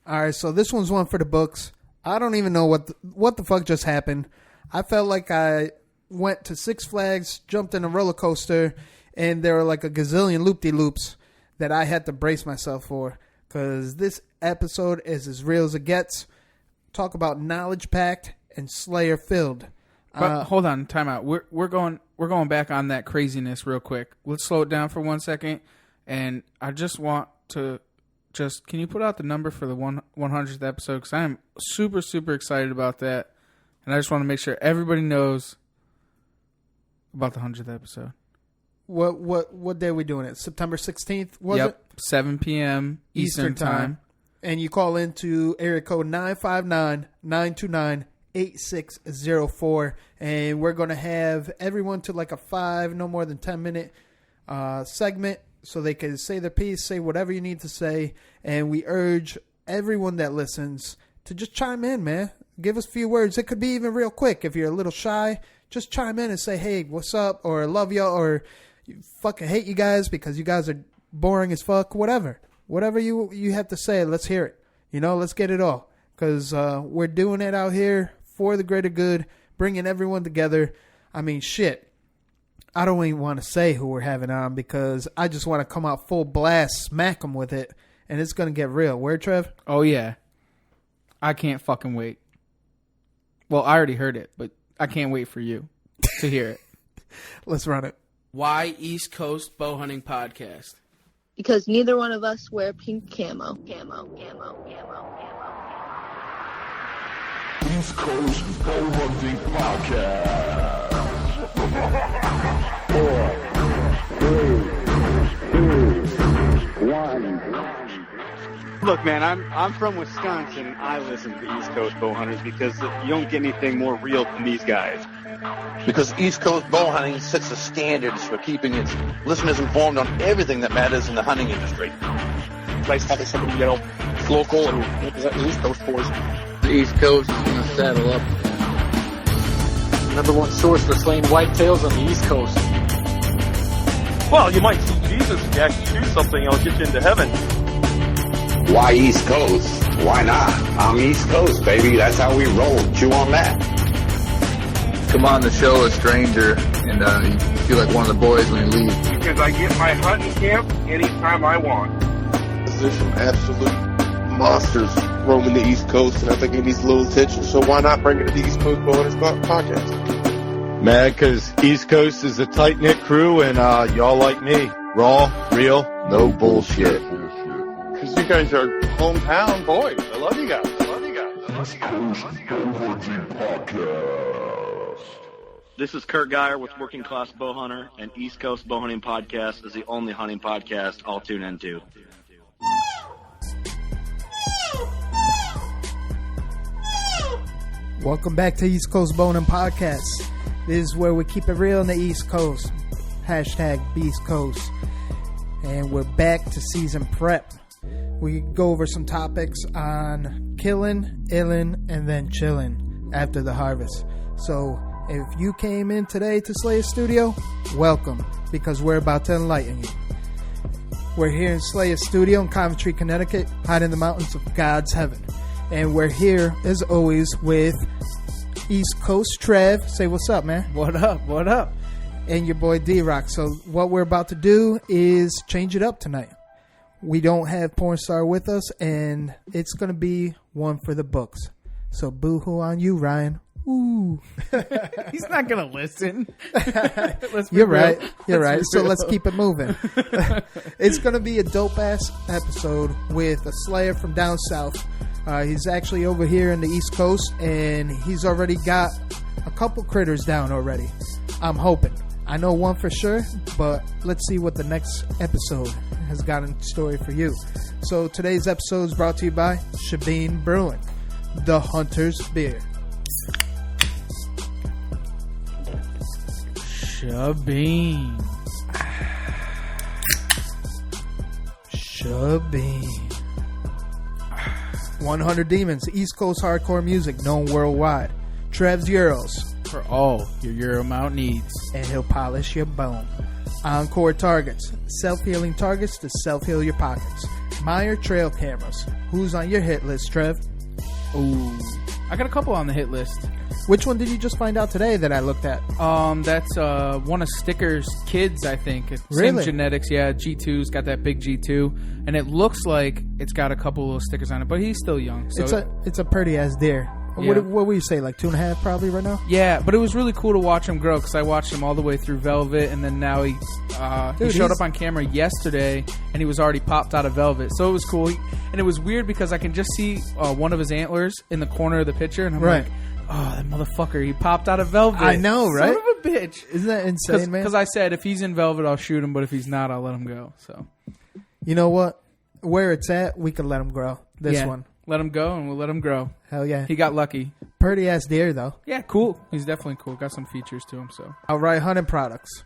All right, so this one's one for the books. I don't even know what the fuck just happened. I felt like I went to Six Flags, jumped in a roller coaster, and there were like a gazillion loop-de-loops that I had to brace myself for, because this episode is as real as it gets. Talk about knowledge-packed and Slayer-filled. But hold on, time out. We're going back on that craziness real quick. Let's slow it down for 1 second, and I just want to can you put out the number for the 100th episode? Because I am super, super excited about that. And I just want to make sure everybody knows about the 100th episode. What day are we doing it? September 16th, was it? 7 p.m. Eastern Time. And you call into area code 959-929-8604. And we're going to have everyone to like a no more than 10 minute segment, so they can say their piece, say whatever you need to say. And we urge everyone that listens to just chime in, man. Give us a few words. It could be even real quick. If you're a little shy, just chime in and say, hey, what's up? Or love y'all. Or fucking hate you guys because you guys are boring as fuck. Whatever. Whatever you have to say, let's hear it. Let's get it all. Because we're doing it out here for the greater good, bringing everyone together. I mean, shit. I don't even want to say who we're having on because I just want to come out full blast, smack them with it, and it's going to get real. Word, Trev? Oh, yeah. I can't fucking wait. Well, I already heard it, but I can't wait for you to hear it. Let's run it. Why East Coast Bowhunting Podcast? Because neither one of us wear pink camo. East Coast Bowhunting Podcast. 4, 3, 2, 1. Look, man, I'm from Wisconsin, and I listen to East Coast Bowhunters because you don't get anything more real than these guys. Because East Coast Bowhunting sets the standards for keeping its listeners informed on everything that matters in the hunting industry. Nice having somebody, local and represent the East Coast for us. The East Coast is going to saddle up. Number one source for slaying whitetails on the East Coast. Well, you might see Jesus if you actually do something, it'll get you into heaven. Why East Coast? Why not? I'm East Coast, baby. That's how we roll. Chew on that. Come on the show, a stranger, and you feel like one of the boys when you leave. Because I get my hunting camp anytime I want. There's some absolute monsters roaming the East Coast, and I think it needs a little attention, so why not bring it to the East Coast Bowhunters Podcast? Man, because East Coast is a tight-knit crew, and y'all like me. Raw, real, no bullshit. Because you guys are hometown boys. I love you guys. East Coast Bowhunting Podcast. This is Kurt Geyer with Working Class Bowhunter, and East Coast Bowhunting Podcast is the only hunting podcast I'll tune into. Welcome back to East Coast Bowhunting Podcast. This is where we keep it real on the East Coast. Hashtag Beast Coast. And we're back to season prep. We go over some topics on killing, illing, and then chilling after the harvest. So if you came in today to Slayer Studio, welcome, because we're about to enlighten you. We're here in Slayer Studio in Coventry, Connecticut, hiding in the mountains of God's heaven. And we're here, as always, with East Coast Trev. Say what's up, man. What up? And your boy D-Rock. So what we're about to do is change it up tonight. We don't have Porn Star with us, and it's going to be one for the books. So boo-hoo on you, Ryan. Ooh. He's not going to listen. You're right. So let's keep it moving. It's going to be a dope-ass episode with a Slayer from down south. He's actually over here in the East Coast, and he's already got a couple critters down already. I'm hoping. I know one for sure, but let's see what the next episode has got in story for you. So today's episode is brought to you by Shabeen Brewing, the Hunter's Beer. Shabeen. 100 Demons, East Coast hardcore music known worldwide. Trev's Euros. For all your Euro mount needs. And he'll polish your bone. Encore Targets. Self-healing targets to self-heal your pockets. Meyer trail cameras. Who's on your hit list, Trev? Ooh, I got a couple on the hit list. Which one did you just find out today that I looked at? That's one of Sticker's kids, I think. It's Really? Same genetics, yeah. G2's got that big G2, and it looks like it's got a couple little stickers on it, but he's still young. So It's a pretty ass deer. Yeah. What would you say, like 2.5 probably right now? yeah, but it was really cool to watch him grow because I watched him all the way through Velvet, and then now he showed up on camera yesterday, and he was already popped out of Velvet. So it was cool, and it was weird because I can just see one of his antlers in the corner of the picture, and I'm Right. like, oh, that motherfucker, he popped out of Velvet. I know, right? Son of a bitch. Isn't that insane, man? Because I said if he's in Velvet, I'll shoot him, but if he's not, I'll let him go. So You know what? Where it's at, we could let him grow. This yeah, one. let him go, and we'll let him grow. Hell yeah. He got lucky. Pretty ass deer, though. Yeah, cool. He's definitely cool. Got some features to him. So All right, hunting products.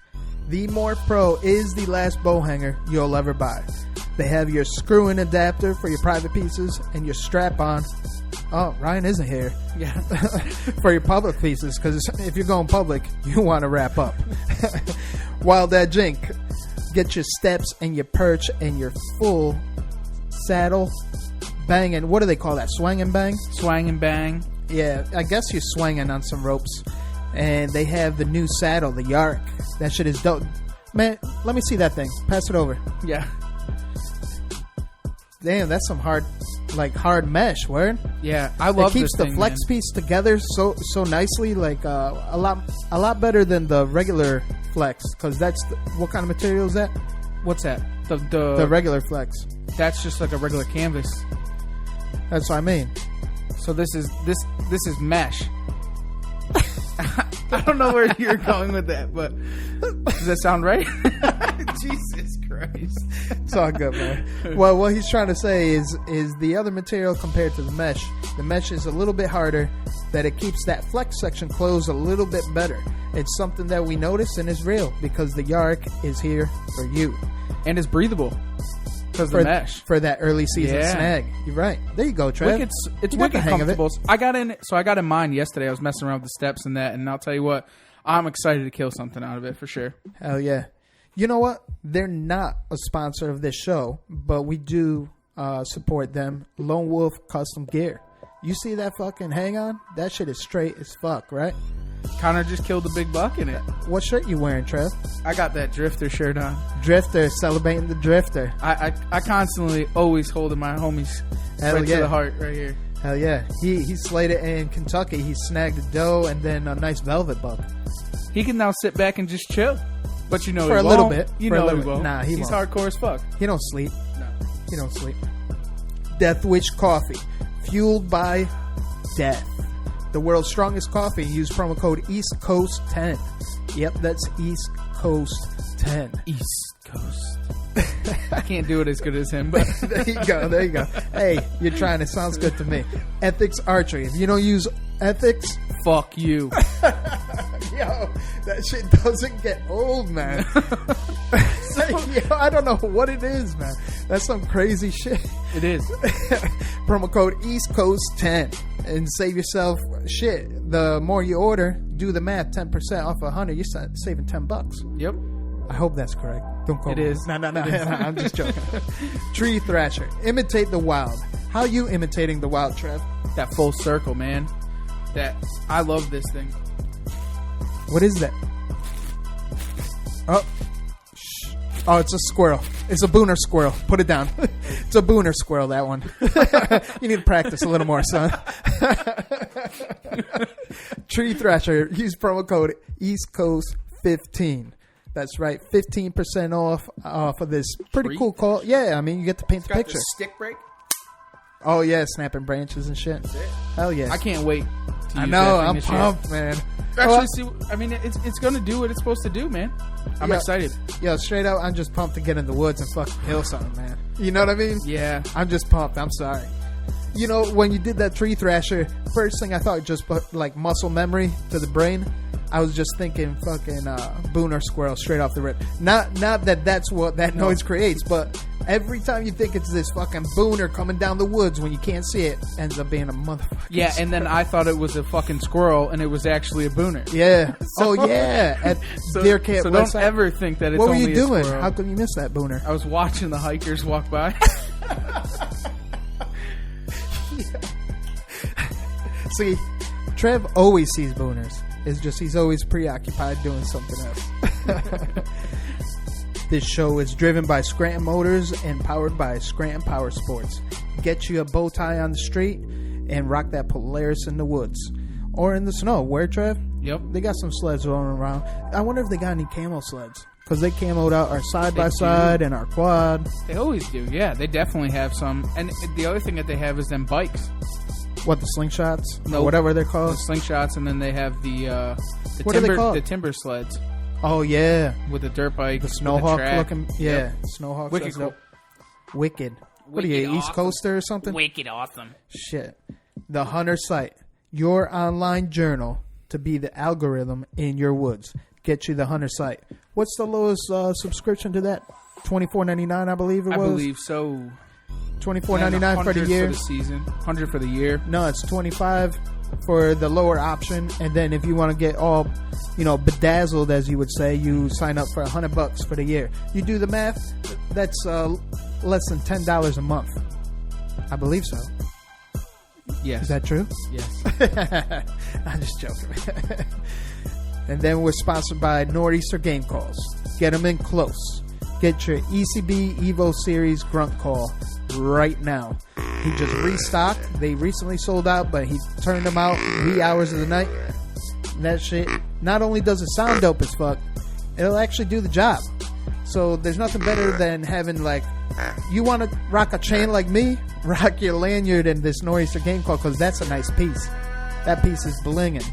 The Morph Pro is the last bow hanger you'll ever buy. They have your screw-in adapter for your private pieces and your strap-on. Oh, Ryan isn't here. yeah, For your public pieces, because if you're going public, you want to wrap up. While that jink, get your steps and your perch and your full saddle banging. What do they call that? Swang and bang? swang and bang. Yeah, I guess you're swinging on some ropes. And they have the new saddle, the Yark. That shit is dope. Man, let me see that thing. Pass it over. Yeah, Damn, that's some hard mesh, word. yeah. I love It keeps this the thing, flex man. piece together so nicely, like a lot better than the regular flex. Because what kind of material is that? What's that? The regular flex. That's just like a regular canvas. That's what I mean. So this is mesh. I don't know where you're going with that, but does that sound right? Jesus Christ. It's all good, man. Well, what he's trying to say is the other material compared to the mesh is a little bit harder, that it keeps that flex section closed a little bit better. It's something that we notice and is real because the Yark is here for you. And it's breathable because of the mesh. For that early season Yeah. snag. You're right. There you go, Trev. It's You got the wicked hang of it. comfortable. I got in mine yesterday. I was messing around with the steps and that, and I'll tell you what, I'm excited to kill something out of it for sure. Hell yeah. You know what? They're not a sponsor of this show, but we do support them. Lone Wolf Custom Gear. You see that fucking hang on? That shit is straight as fuck, right? Connor just killed the big buck in it. What shirt you wearing, Trev? I got that Drifter shirt on. Drifter, celebrating the Drifter. I constantly always holding my homies Hell right yeah. to the heart right here. Hell yeah. He slayed it in Kentucky. He snagged a doe and then a nice velvet buck. He can now sit back and just chill. But you know For he a little won't. bit. You For a know little he bit. won't. Nah, he He's won't. hardcore as fuck. He don't sleep. No. He don't sleep. Death Wish Coffee. Fueled by death. The world's strongest coffee. Use promo code East Coast 10. Yep, that's East Coast 10. East Coast. I can't do it as good as him, but There you go. Hey, you're trying. It sounds good to me. Ethics Archery. If you don't use ethics, fuck you. yo, that shit doesn't get old, man. Yo, I don't know what it is, man. That's some crazy shit. It is. Promo code East Coast 10 and save yourself shit. The more you order, do the math. 10% off 100. You're saving $10. Yep. I hope that's correct. Don't call It me. is. No. I'm just joking. Tree Thrasher. Imitate the wild. How you imitating the wild, Trev? That full circle, man. I love this thing. What is that? Oh. Shh. Oh, it's a squirrel. It's a booner squirrel. Put it down. It's a booner squirrel, that one. You need to practice a little more, son. Tree Thrasher. Use promo code East Coast 15. That's right, 15% off of this pretty cool call. Yeah, I mean, you get to paint the picture. The stick break. Oh yeah, snapping branches and shit. Hell yeah! I can't wait. To I use know. that thing I'm this year. pumped, man. Actually, it's going to do what it's supposed to do, man. I'm excited. Yo, straight out, I'm just pumped to get in the woods and fucking kill something, man. You know what I mean? Yeah. I'm just pumped. I'm sorry. You know, when you did that Tree Thrasher, first thing I thought just put like muscle memory to the brain. I was just thinking fucking booner squirrel straight off the rip. Not that that's what that noise creates, but every time you think it's this fucking booner coming down the woods when you can't see it, ends up being a motherfucker. Yeah, and then I thought it was a fucking squirrel, and it was actually a booner. Yeah. Oh yeah. At Deer Camp. So don't ever think that it's What were only you doing? a squirrel. How come you missed that booner? I was watching the hikers walk by. See, Trev always sees booners. It's just he's always preoccupied doing something else. This show is driven by Scranton Motors and powered by Scranton Power Sports. Get you a bow tie on the street and rock that Polaris in the woods. Or in the snow. Where, Trev? Yep. They got some sleds rolling around. I wonder if they got any camo sleds. Because they camoed out our side-by-side and our quad. They always do, yeah. They definitely have some. And the other thing that they have is them bikes. What, the slingshots? No, or whatever they're called? The slingshots, and then they have the what are they called? The timber sleds. Oh, yeah. With the dirt bike. The Snowhawk looking. Yeah, yep. Snowhawk. Wicked cool. Wicked. What are you, Wicked East awesome. Coaster or something? Wicked awesome. Shit. The Hunter Site. Your online journal to be the algorithm in your woods. Get you the Hunter Site. What's the lowest subscription to that? $24.99, I believe it was. I believe so. $24.99 for the year. For the season. $100 for the year. No, it's $25 for the lower option, and then if you want to get all, bedazzled, as you would say, you sign up for $100 for the year. You do the math. That's less than $10 a month. I believe so. Yes. Is that true? Yes. I'm just joking. And then we're sponsored by Nor'easter Game Calls. Get them in close. Get your ECB Evo Series grunt call right now. He just restocked. They recently sold out, but he turned them out wee hours of the night. And that shit, not only does it sound dope as fuck, it'll actually do the job. So there's nothing better than having, you want to rock a chain like me? Rock your lanyard and this Nor'easter Game Call, because that's a nice piece. That piece is blinging.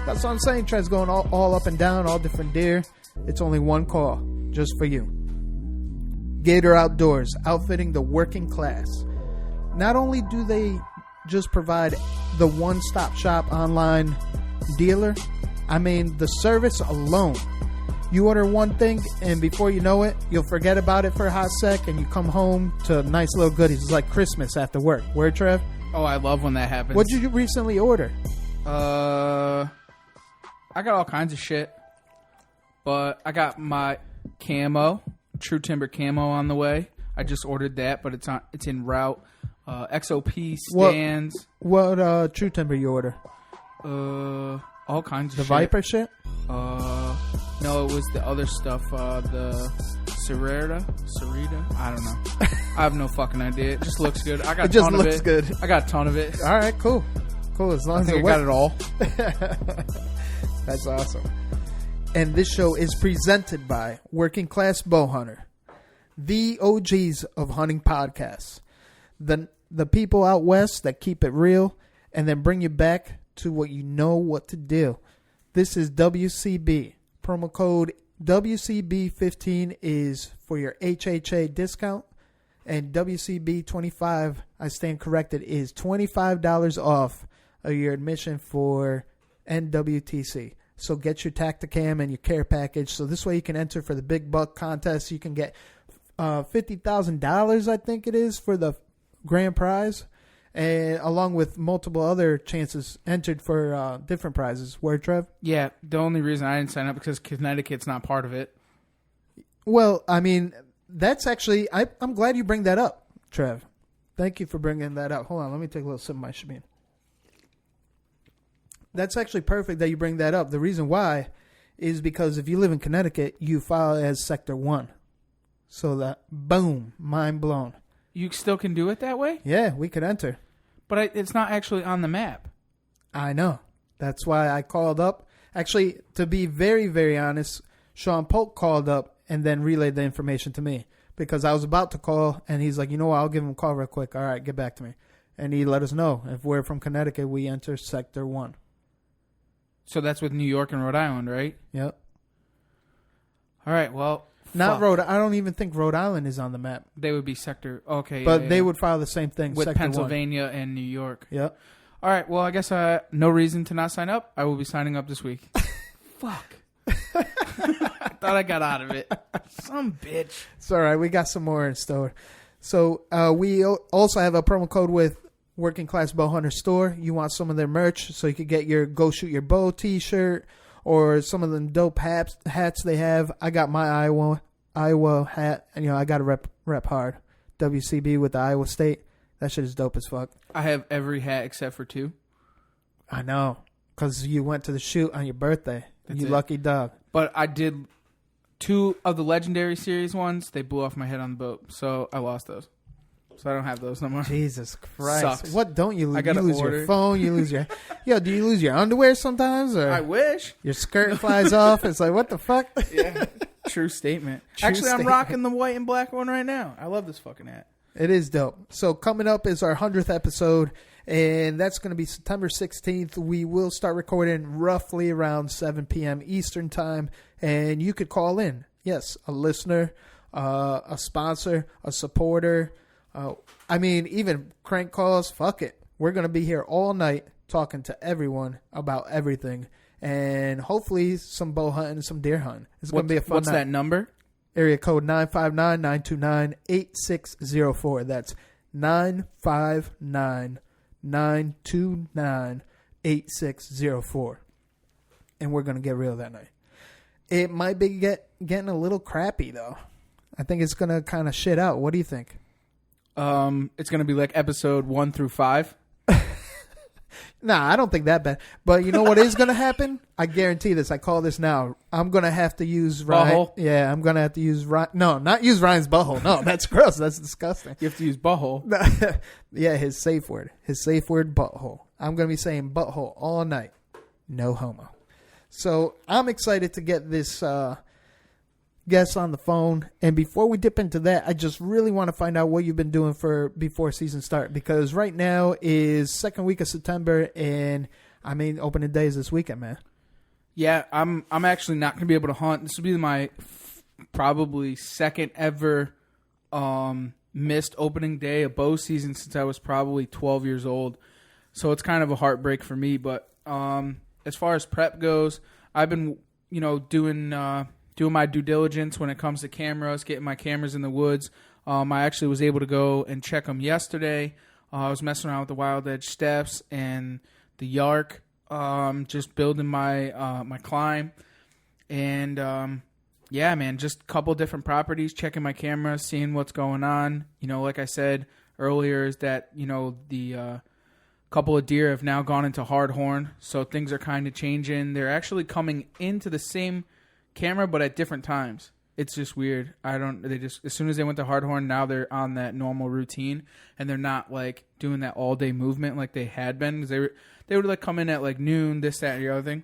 That's what I'm saying. Trev's going all up and down, all different deer. It's only one call, just for you. Gator Outdoors, outfitting the working class. Not only do they just provide the one-stop shop online dealer, I mean, the service alone. You order one thing, and before you know it, you'll forget about it for a hot sec, and you come home to nice little goodies. It's like Christmas after work. Where, Trev? Oh, I love when that happens. What did you recently order? I got all kinds of shit, but I got my camo, True Timber camo on the way. I just ordered that, but it's en route. XOP stands. What True Timber you order? All kinds of the shit. Viper shit? No, it was the other stuff. The Cerita? I don't know. I have no fucking idea. It just looks good. I got it just looks good. I got a ton of it. All right, cool. As long as I got it all. That's awesome. And this show is presented by Working Class Bowhunter, the OGs of hunting podcasts, the people out west that keep it real and then bring you back to what you know what to do. This is WCB. Promo code WCB15 is for your HHA discount, and WCB25, I stand corrected, is $25 off of your admission for NWTC. So get your Tacticam and your care package. So this way you can enter for the big buck contest. You can get $50,000, I think it is, for the grand prize, and along with multiple other chances entered for different prizes. Where, Trev? Yeah, the only reason I didn't sign up is because Connecticut's not part of it. Well, I mean, that's actually, I'm glad you bring that up, Trev. Thank you for bringing that up. Hold on, let me take a little sip of my Shabin. That's actually perfect that you bring that up. The reason why is because if you live in Connecticut, you file as Sector 1. So that, boom, mind blown. You still can do it that way? Yeah, we could enter. But it's not actually on the map. I know. That's why I called up. Actually, to be very, very honest, Sean Polk called up and then relayed the information to me. Because I was about to call, and he's like, you know what, I'll give him a call real quick. All right, get back to me. And he let us know. If we're from Connecticut, we enter Sector 1. So that's with New York and Rhode Island, right? Yep. All right, well. Not Rhode. I don't even think Rhode Island is on the map. They would be sector. Okay. But they would file the same thing. With Sector Pennsylvania 1. and New York. Yep. All right, well, I guess no reason to not sign up. I will be signing up this week. Fuck. I thought I got out of it. Some bitch. It's all right. We got some more in store. So we also have a promo code with Working Class Bowhunter Store. You want some of their merch so you could get your Go Shoot Your Bow t-shirt or some of them dope hats they have. I got my Iowa hat. And, I got to rep hard. WCB with the Iowa State. That shit is dope as fuck. I have every hat except for 2. I know. Because you went to the shoot on your birthday. You lucky dog. But I did 2 of the Legendary Series ones. They blew off my head on the boat. So I lost those. So I don't have those no more. Jesus Christ. Sucks. What don't you lose? I gotta You lose order. your phone. You lose your... Yo, do you lose your underwear sometimes? Or I wish. Your skirt flies off. It's like, what the fuck? Yeah. True statement. True Actually, statement. I'm rocking the white and black one right now. I love this fucking hat. It is dope. So coming up is our 100th episode, and that's going to be September 16th. We will start recording roughly around 7 p.m. Eastern time, and you could call in. Yes, a listener, a sponsor, a supporter. Even crank calls. Fuck it. We're going to be here all night talking to everyone about everything, and hopefully some bow hunting, some deer hunting. It's going to be a fun What's night. that number? Area code 959-929-8604. That's 959-929-8604. And we're going to get real that night. It might be getting a little crappy, though. I think it's going to kind of shit out. What do you think? It's going to be like episode 1 through 5. Nah, I don't think that bad. But you know what is going to happen? I guarantee this. I call this now. I'm going to have to use Ryan. Butthole? Yeah, I'm going to have to use Ryan. No, not use Ryan's butthole. No, that's gross. That's disgusting. You have to use butthole. Yeah, his safe word. His safe word, butthole. I'm going to be saying butthole all night. No homo. So I'm excited to get this guest on the phone. And before we dip into that, I just really want to find out what you've been doing for before season start. Because right now is second week of September, and opening day is this weekend, man. Yeah, I'm actually not going to be able to hunt. This will be my probably second ever missed opening day of bow season since I was probably 12 years old. So it's kind of a heartbreak for me. But as far as prep goes, I've been doing my due diligence when it comes to cameras, getting my cameras in the woods. I actually was able to go and check them yesterday. I was messing around with the Wild Edge Steps and the Yark, just building my my climb. And, yeah, man, just a couple different properties, checking my cameras, seeing what's going on. Like I said earlier, is that, the couple of deer have now gone into hard horn, so things are kind of changing. They're actually coming into the same camera, but at different times. It's just weird. As soon as they went to hardhorn, now they're on that normal routine, and they're not like doing that all day movement like they had been. 'Cause they would like come in at like noon, this, that, and the other thing.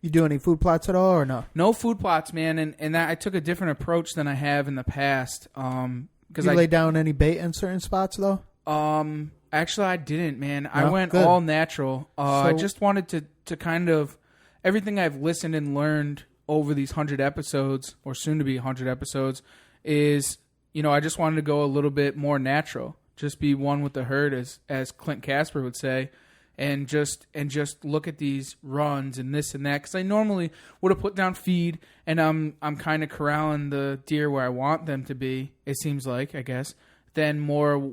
You do any food plots at all or no? No food plots, man, and that I took a different approach than I have in the past. Did you lay down any bait in certain spots though? Actually, I didn't, man. No? I went Good. all natural. I just wanted to kind of everything I've listened and learned over these 100 episodes, or soon to be 100 episodes, is, I just wanted to go a little bit more natural. Just be one with the herd, as Clint Casper would say, and just look at these runs and this and that. Because I normally would have put down feed, and I'm kind of corralling the deer where I want them to be, it seems like, I guess, then more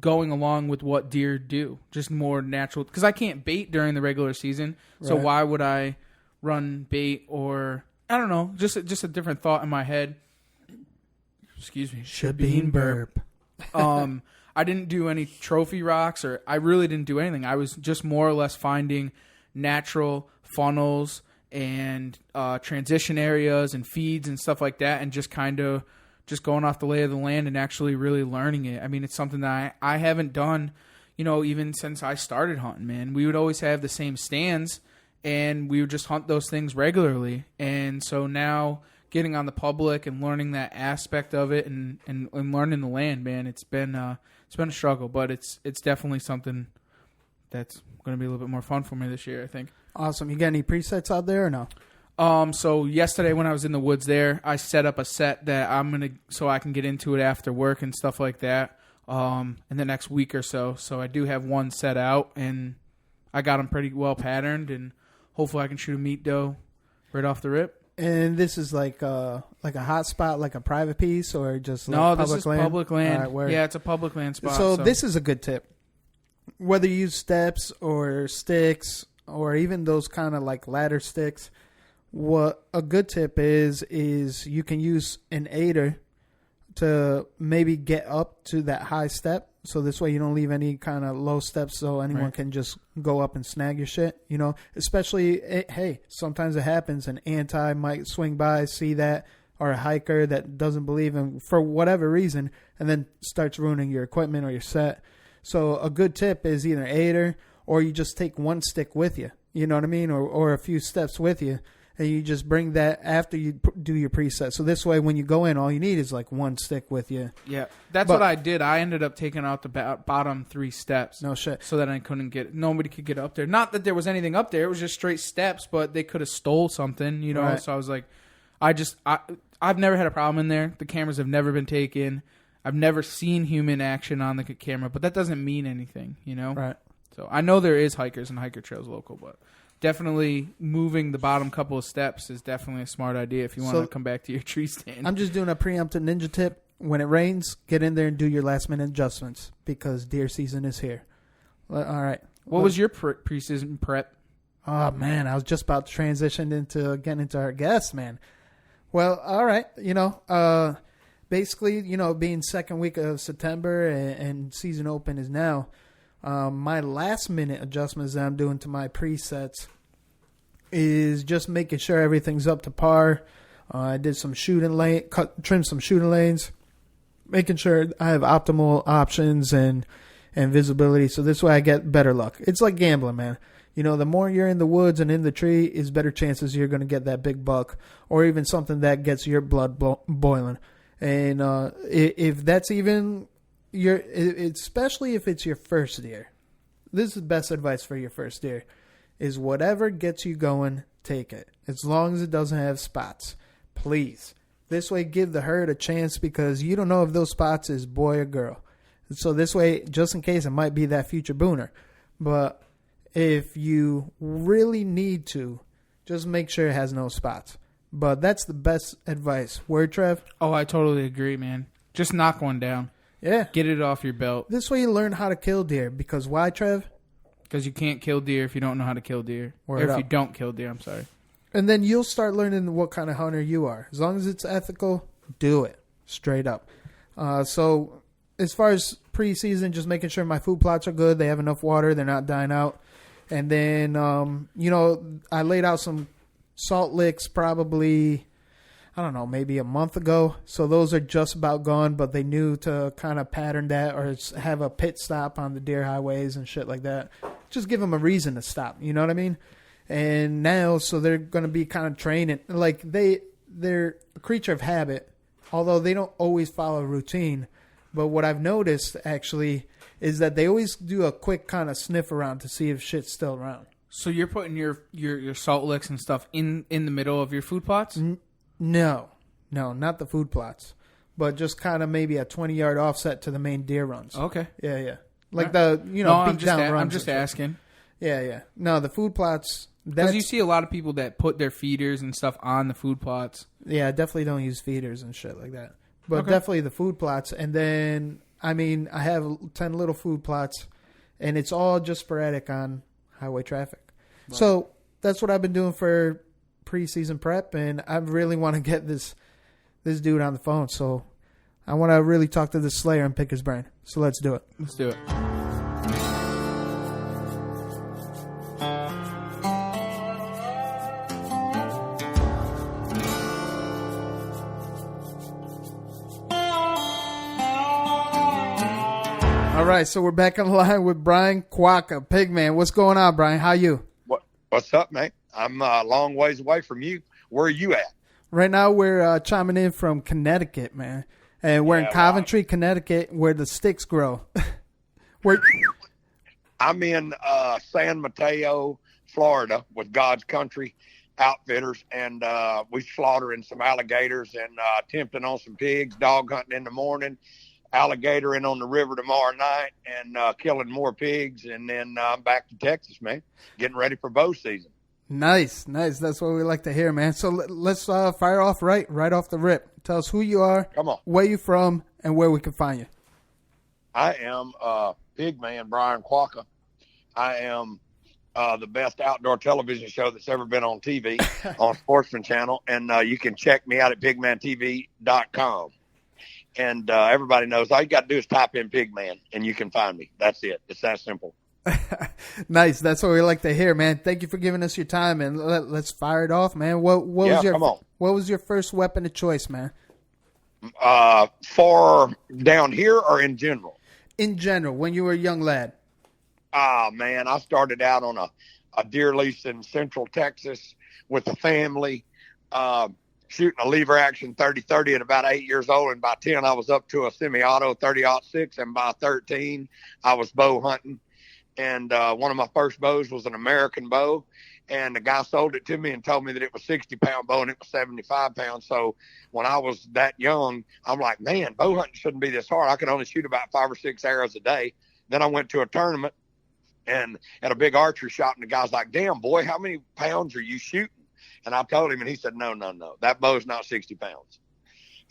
going along with what deer do, just more natural. Because I can't bait during the regular season, so Right. why would I run bait? Or I don't know, just a different thought in my head. Excuse me, Shabine burp. I didn't do any trophy rocks, or I really didn't do anything. I was just more or less finding natural funnels and transition areas and feeds and stuff like that, and just kind of just going off the lay of the land and actually really learning it. I mean, it's something that I haven't done, even since I started hunting, man. We would always have the same stands, and we would just hunt those things regularly. And so now getting on the public and learning that aspect of it and learning the land, man, it's been a struggle, but it's definitely something that's going to be a little bit more fun for me this year, I think. Awesome. You got any presets out there or no? So yesterday when I was in the woods there, I set up a set that so I can get into it after work and stuff like that, in the next week or so. So I do have one set out, and I got them pretty well patterned, and hopefully I can shoot a meat doe right off the rip. And this is like a hot spot, like a private piece, or just like No, public this is land? public land. All right, word. Yeah, it's a public land spot. So this is a good tip. Whether you use steps or sticks or even those kind of like ladder sticks, what a good tip is you can use an aider to maybe get up to that high step. So this way you don't leave any kind of low steps so anyone can just go up and snag your shit, you know, especially, hey, sometimes it happens. An anti might swing by, see that, or a hiker that doesn't believe in for whatever reason, and then starts ruining your equipment or your set. So a good tip is either aider or you just take one stick with you, you know what I mean, or a few steps with you. And you just bring that after you do your preset. So this way, when you go in, all you need is like one stick with you. Yeah, that's what I did. I ended up taking out the bottom 3 steps. No shit. So that nobody could get up there. Not that there was anything up there. It was just straight steps, but they could have stole something, you know. Right. So I was like, I've never had a problem in there. The cameras have never been taken. I've never seen human action on the camera, but that doesn't mean anything, you know. Right. So I know there is hikers and hiker trails local, but definitely moving the bottom couple of steps is definitely a smart idea if you want to come back to your tree stand. I'm just doing a preemptive ninja tip. When it rains, get in there and do your last minute adjustments because deer season is here. All right. What was your preseason prep? Oh, man, I was just about to transition into getting into our guests, man. Well, all right. You know, basically, you know, being second week of September and season open is now. My last minute adjustments that I'm doing to my presets is just making sure everything's up to par. I did some trimmed some shooting lanes, making sure I have optimal options and visibility. So this way I get better luck. It's like gambling, man. You know, the more you're in the woods and in the tree is better chances you're going to get that big buck or even something that gets your blood boiling. And if that's even... especially if it's your first deer. This is the best advice for your first deer is whatever gets you going, take it. As long as it doesn't have spots. Please. This way give the herd a chance because you don't know if those spots is boy or girl. So this way, just in case, it might be that future booner. But if you really need to, just make sure it has no spots. But that's the best advice. Word, Trev? Oh, I totally agree, man. Just knock one down. Yeah. Get it off your belt. This way you learn how to kill deer. Because why, Trev? Because you can't kill deer if you don't know how to kill deer. Word or if up. you don't kill deer, I'm sorry. And then you'll start learning what kind of hunter you are. As long as it's ethical, do it. Straight up. So as far as preseason, just making sure my food plots are good. They have enough water. They're not dying out. And then, you know, I laid out some salt licks probably... I don't know, maybe a month ago. So those are just about gone, but they knew to kind of pattern that or have a pit stop on the deer highways and shit like that. Just give them a reason to stop. You know what I mean? And now, so they're going to be kind of training. Like they're a creature of habit, although they don't always follow routine. But what I've noticed actually is that they always do a quick kind of sniff around to see if shit's still around. So you're putting your salt licks and stuff in the middle of your food plots? No, not the food plots, but just kind of maybe a 20-yard offset to the main deer runs. Okay. Yeah. Like the, you know, beat down runs. I'm just asking. Yeah. No, the food plots. Because you see a lot of people that put their feeders and stuff on the food plots. Yeah, definitely don't use feeders and shit like that. But definitely the food plots. And then, I mean, I have 10 little food plots, and it's all just sporadic on highway traffic. Right. So that's what I've been doing for preseason prep, and I really want to get this dude on the phone. So I want to really talk to this Slayer and pick his brain. So let's do it. Let's do it. All right, so we're back on the line with Brian Quaca, Pigman. What's going on, Brian? How you? What's up, mate? I'm a long ways away from you. Where are you at? Right now, we're chiming in from Connecticut, man. And we're in Coventry, Connecticut, where the sticks grow. I'm in San Mateo, Florida, with God's Country Outfitters, and we slaughtering some alligators and tempting on some pigs, dog hunting in the morning, alligator in on the river tomorrow night, and killing more pigs, and then I'm back to Texas, man, getting ready for bow season. Nice. That's what we like to hear, man. So let's fire off right off the rip. Tell us who you are, come on, where you from, and where we can find you. I am Pigman Brian Quaca. I am the best outdoor television show that's ever been on TV on Sportsman Channel. And you can check me out at pigmantv.com. And everybody knows all you got to do is type in Pigman, and you can find me. That's it. It's that simple. Nice. That's what we like to hear, man. Thank you for giving us your time, and let's fire it off, man. What was your first weapon of choice, man? For down here or in general? In general, when you were a young lad. Man, I started out on a deer lease in Central Texas with a family, shooting a lever action 30-30 at about 8 years old. And by 10, I was up to a semi-auto 30-06. And by 13, I was bow hunting. And one of my first bows was an American bow. And the guy sold it to me and told me that it was 60-pound bow and it was 75 pounds. So when I was that young, I'm like, man, bow hunting shouldn't be this hard. I could only shoot about 5 or 6 arrows a day. Then I went to a tournament and at a big archery shop, and the guy's like, damn, boy, how many pounds are you shooting? And I told him, and he said, no, that bow's not 60 pounds.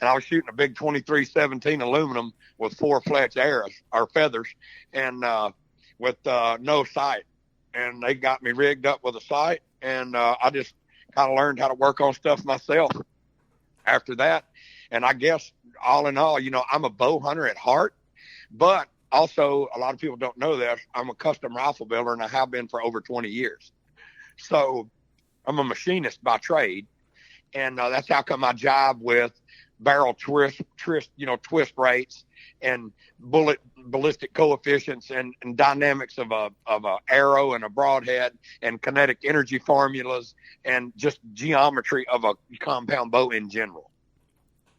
And I was shooting a big 23-17 aluminum with 4 fletch arrows or feathers and with no sight. And they got me rigged up with a sight, and I just kind of learned how to work on stuff myself after that. And I guess all in all, I'm a bow hunter at heart, but also a lot of people don't know this. I'm a custom rifle builder, and I have been for over 20 years. So I'm a machinist by trade, and that's how come I jive with barrel twist rates and ballistic coefficients and dynamics of a arrow and a broadhead and kinetic energy formulas and just geometry of a compound bow in general.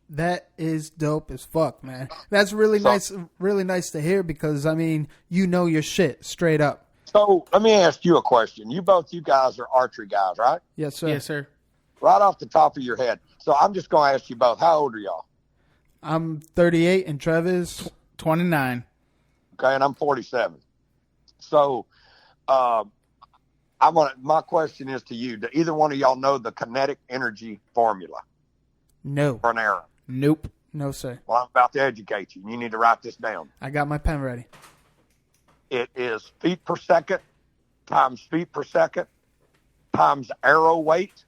That is dope as fuck, man. That's really nice to hear because, I mean, your shit straight up. So let me ask you a question. You guys are archery guys, right? Yes, sir. Yes, sir. Right off the top of your head. So I'm just going to ask you both, how old are y'all? I'm 38 and Trev is 29. Okay, and I'm 47. So my question is to you. Do either one of y'all know the kinetic energy formula? No. For an arrow? Nope. No, sir. Well, I'm about to educate you. You need to write this down. I got my pen ready. It is feet per second times feet per second times arrow weight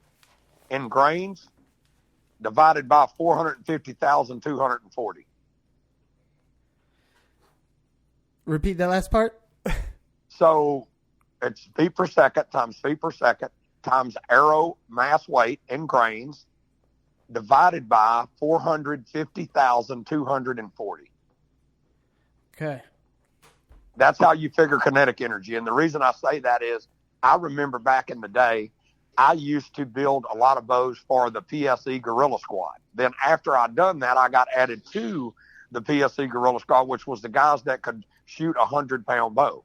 in grains divided by 450,240. Repeat that last part. So it's feet per second times arrow mass weight in grains divided by 450,240. Okay. That's how you figure kinetic energy. And the reason I say that is I remember back in the day, I used to build a lot of bows for the PSE Guerrilla Squad. Then after I'd done that, I got added to the PSE Guerrilla Squad, which was the guys that could shoot a 100-pound bow.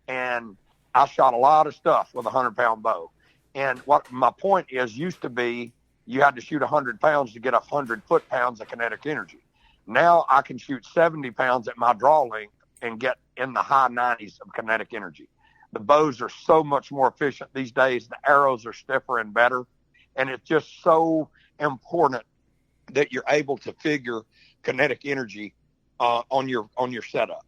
And I shot a lot of stuff with a 100-pound bow. And what my point is, used to be you had to shoot 100 pounds to get 100 foot-pounds of kinetic energy. Now I can shoot 70 pounds at my draw length and get in the high 90s of kinetic energy. The bows are so much more efficient these days. The arrows are stiffer and better. And it's just so important that you're able to figure kinetic energy on your setup.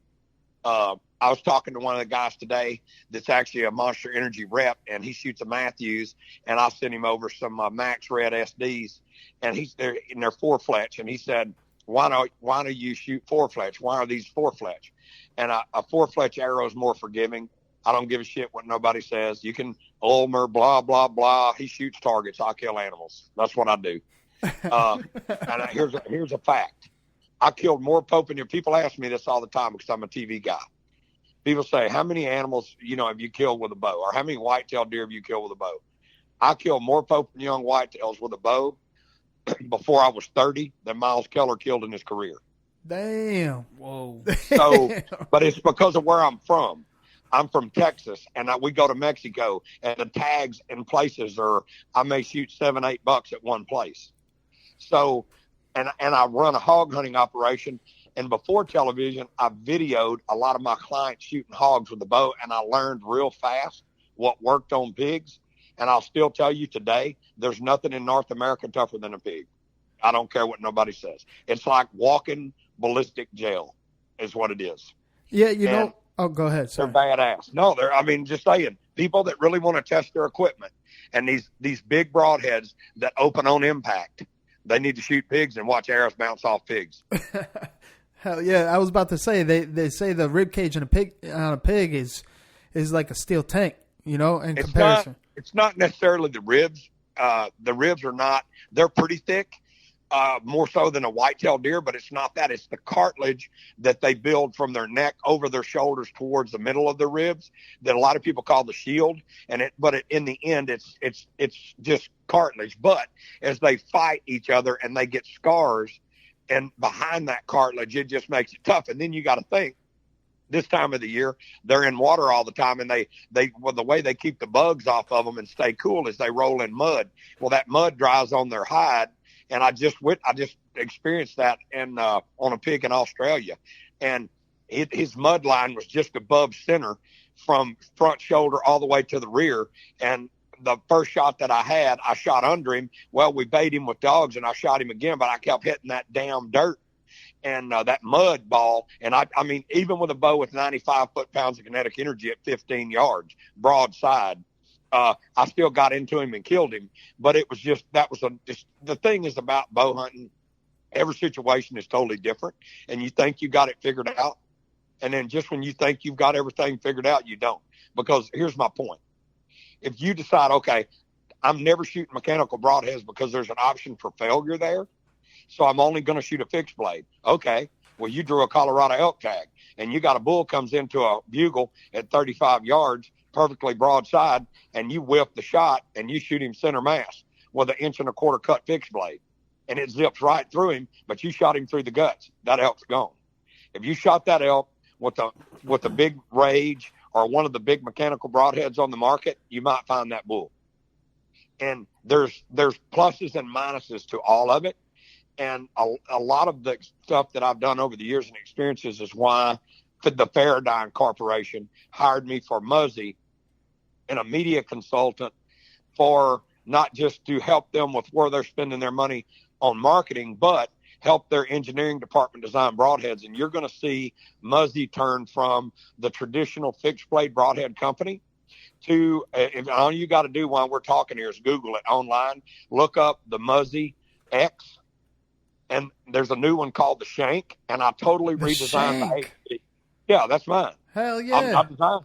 I was talking to one of the guys today that's actually a Monster Energy rep, and he shoots a Matthews, and I sent him over some Max Red SDs, and they're 4-fletch, and he said, why do you shoot 4-fletch? Why are these 4-fletch? And a 4-fletch arrow is more forgiving. I don't give a shit what nobody says. You can Ulmer, blah, blah, blah. He shoots targets. I kill animals. That's what I do. And here's a fact. I killed more Pope, and people ask me this all the time because I'm a TV guy. People say, how many animals, have you killed with a bow? Or how many whitetail deer have you killed with a bow? I killed more Pope and young whitetails with a bow before I was 30 than Miles Keller killed in his career. Damn. Whoa. So, but it's because of where I'm from. I'm from Texas, and we go to Mexico, and the tags and places I may shoot $7-8 at one place. So, and I run a hog hunting operation. And before television, I videoed a lot of my clients shooting hogs with a bow, and I learned real fast what worked on pigs. And I'll still tell you today, there's nothing in North America tougher than a pig. I don't care what nobody says. It's like walking ballistic gel is what it is. Yeah, Oh, go ahead. Sorry. They're badass. No, just saying. people that really want to test their equipment and these big broadheads that open on impact, they need to shoot pigs and watch arrows bounce off pigs. Hell yeah! I was about to say they say the rib cage on a pig is like a steel tank, in comparison. It's not necessarily the ribs. The ribs are not. They're pretty thick, more so than a whitetail deer, but it's not that. It's the cartilage that they build from their neck over their shoulders towards the middle of the ribs that a lot of people call the shield. But in the end, it's just cartilage. But as they fight each other and they get scars, and behind that cartilage, it just makes it tough. And then you got to think, this time of the year, they're in water all the time, and the way they keep the bugs off of them and stay cool is they roll in mud. Well, that mud dries on their hide, and I just experienced that on a pig in Australia, and his mud line was just above center from front shoulder all the way to the rear, and the first shot that I had, I shot under him. Well, we bait him with dogs, and I shot him again, but I kept hitting that damn dirt and that mud ball. And I mean, even with a bow with 95 foot-pounds of kinetic energy at 15 yards, broadside, I still got into him and killed him. But it was just the thing is about bow hunting. Every situation is totally different, and you think you got it figured out. And then just when you think you've got everything figured out, you don't. Because here's my point. If you decide, okay, I'm never shooting mechanical broadheads because there's an option for failure there, so I'm only going to shoot a fixed blade. Okay, well, you drew a Colorado elk tag, and you got a bull comes into a bugle at 35 yards, perfectly broadside, and you whiff the shot, and you shoot him center mass with an 1.25 inch cut fixed blade, and it zips right through him, but you shot him through the guts. That elk's gone. If you shot that elk with a big Rage or one of the big mechanical broadheads on the market, you might find that bull. And there's pluses and minuses to all of it. And a lot of the stuff that I've done over the years and experiences is why the Faradigm Corporation hired me for Muzzy and a media consultant for not just to help them with where they're spending their money on marketing, but help their engineering department design broadheads. And you're going to see Muzzy turn from the traditional fixed blade broadhead company to, all you got to do while we're talking here is Google it online, look up the Muzzy X, and there's a new one called the Shank, and I totally redesigned the HP. Yeah, that's mine. Hell yeah. I designed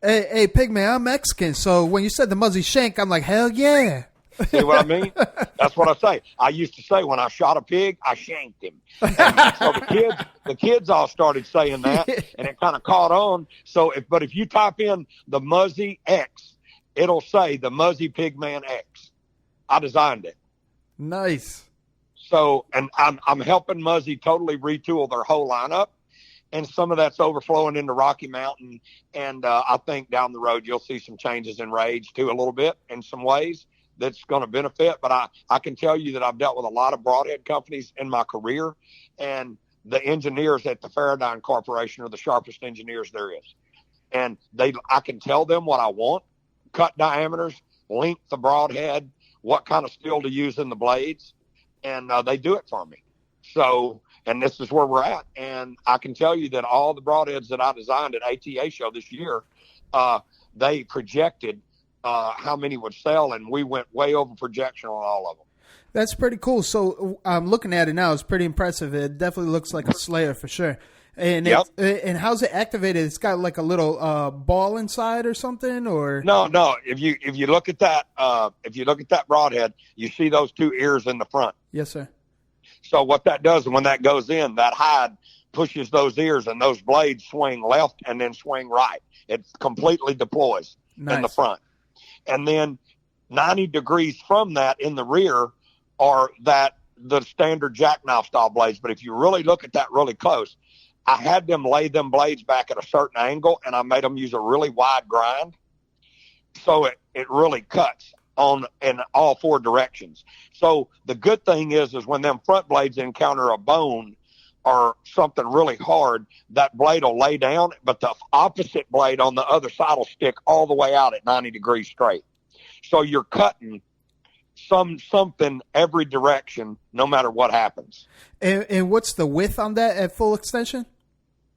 it. Hey, Pigman, I'm Mexican, so when you said the Muzzy Shank, I'm like, hell yeah. See what I mean? That's what I say. I used to say when I shot a pig, I shanked him. And so the kids all started saying that, and it kind of caught on. So, if you type in the Muzzy X, it'll say the Muzzy Pigman X. I designed it. Nice. So, and I'm helping Muzzy totally retool their whole lineup, and some of that's overflowing into Rocky Mountain. And I think down the road you'll see some changes in Rage too, a little bit in some ways. That's going to benefit. But I can tell you that I've dealt with a lot of broadhead companies in my career, and the engineers at the Faradigm Corporation are the sharpest engineers there is. And I can tell them what I want, cut diameters, length the broadhead, what kind of steel to use in the blades, and they do it for me. So, and this is where we're at. And I can tell you that all the broadheads that I designed at ATA show this year, they projected how many would sell, and we went way over projection on all of them. That's pretty cool. So I'm looking at it now. It's pretty impressive. It definitely looks like a Slayer for sure. And yep. And how's it activated? It's got like a little ball inside or something, or no. If you look at that broadhead, you see those two ears in the front. Yes, sir. So what that does, when that goes in, that hide pushes those ears, and those blades swing left and then swing right. It completely deploys in the front. And then 90 degrees from that in the rear are the standard jackknife style blades. But if you really look at that really close, I had them lay them blades back at a certain angle, and I made them use a really wide grind. So it really cuts in all four directions. So the good thing is when them front blades encounter a bone or something really hard, that blade will lay down, but the opposite blade on the other side will stick all the way out at 90 degrees straight. So you're cutting something every direction, no matter what happens. And what's the width on that at full extension?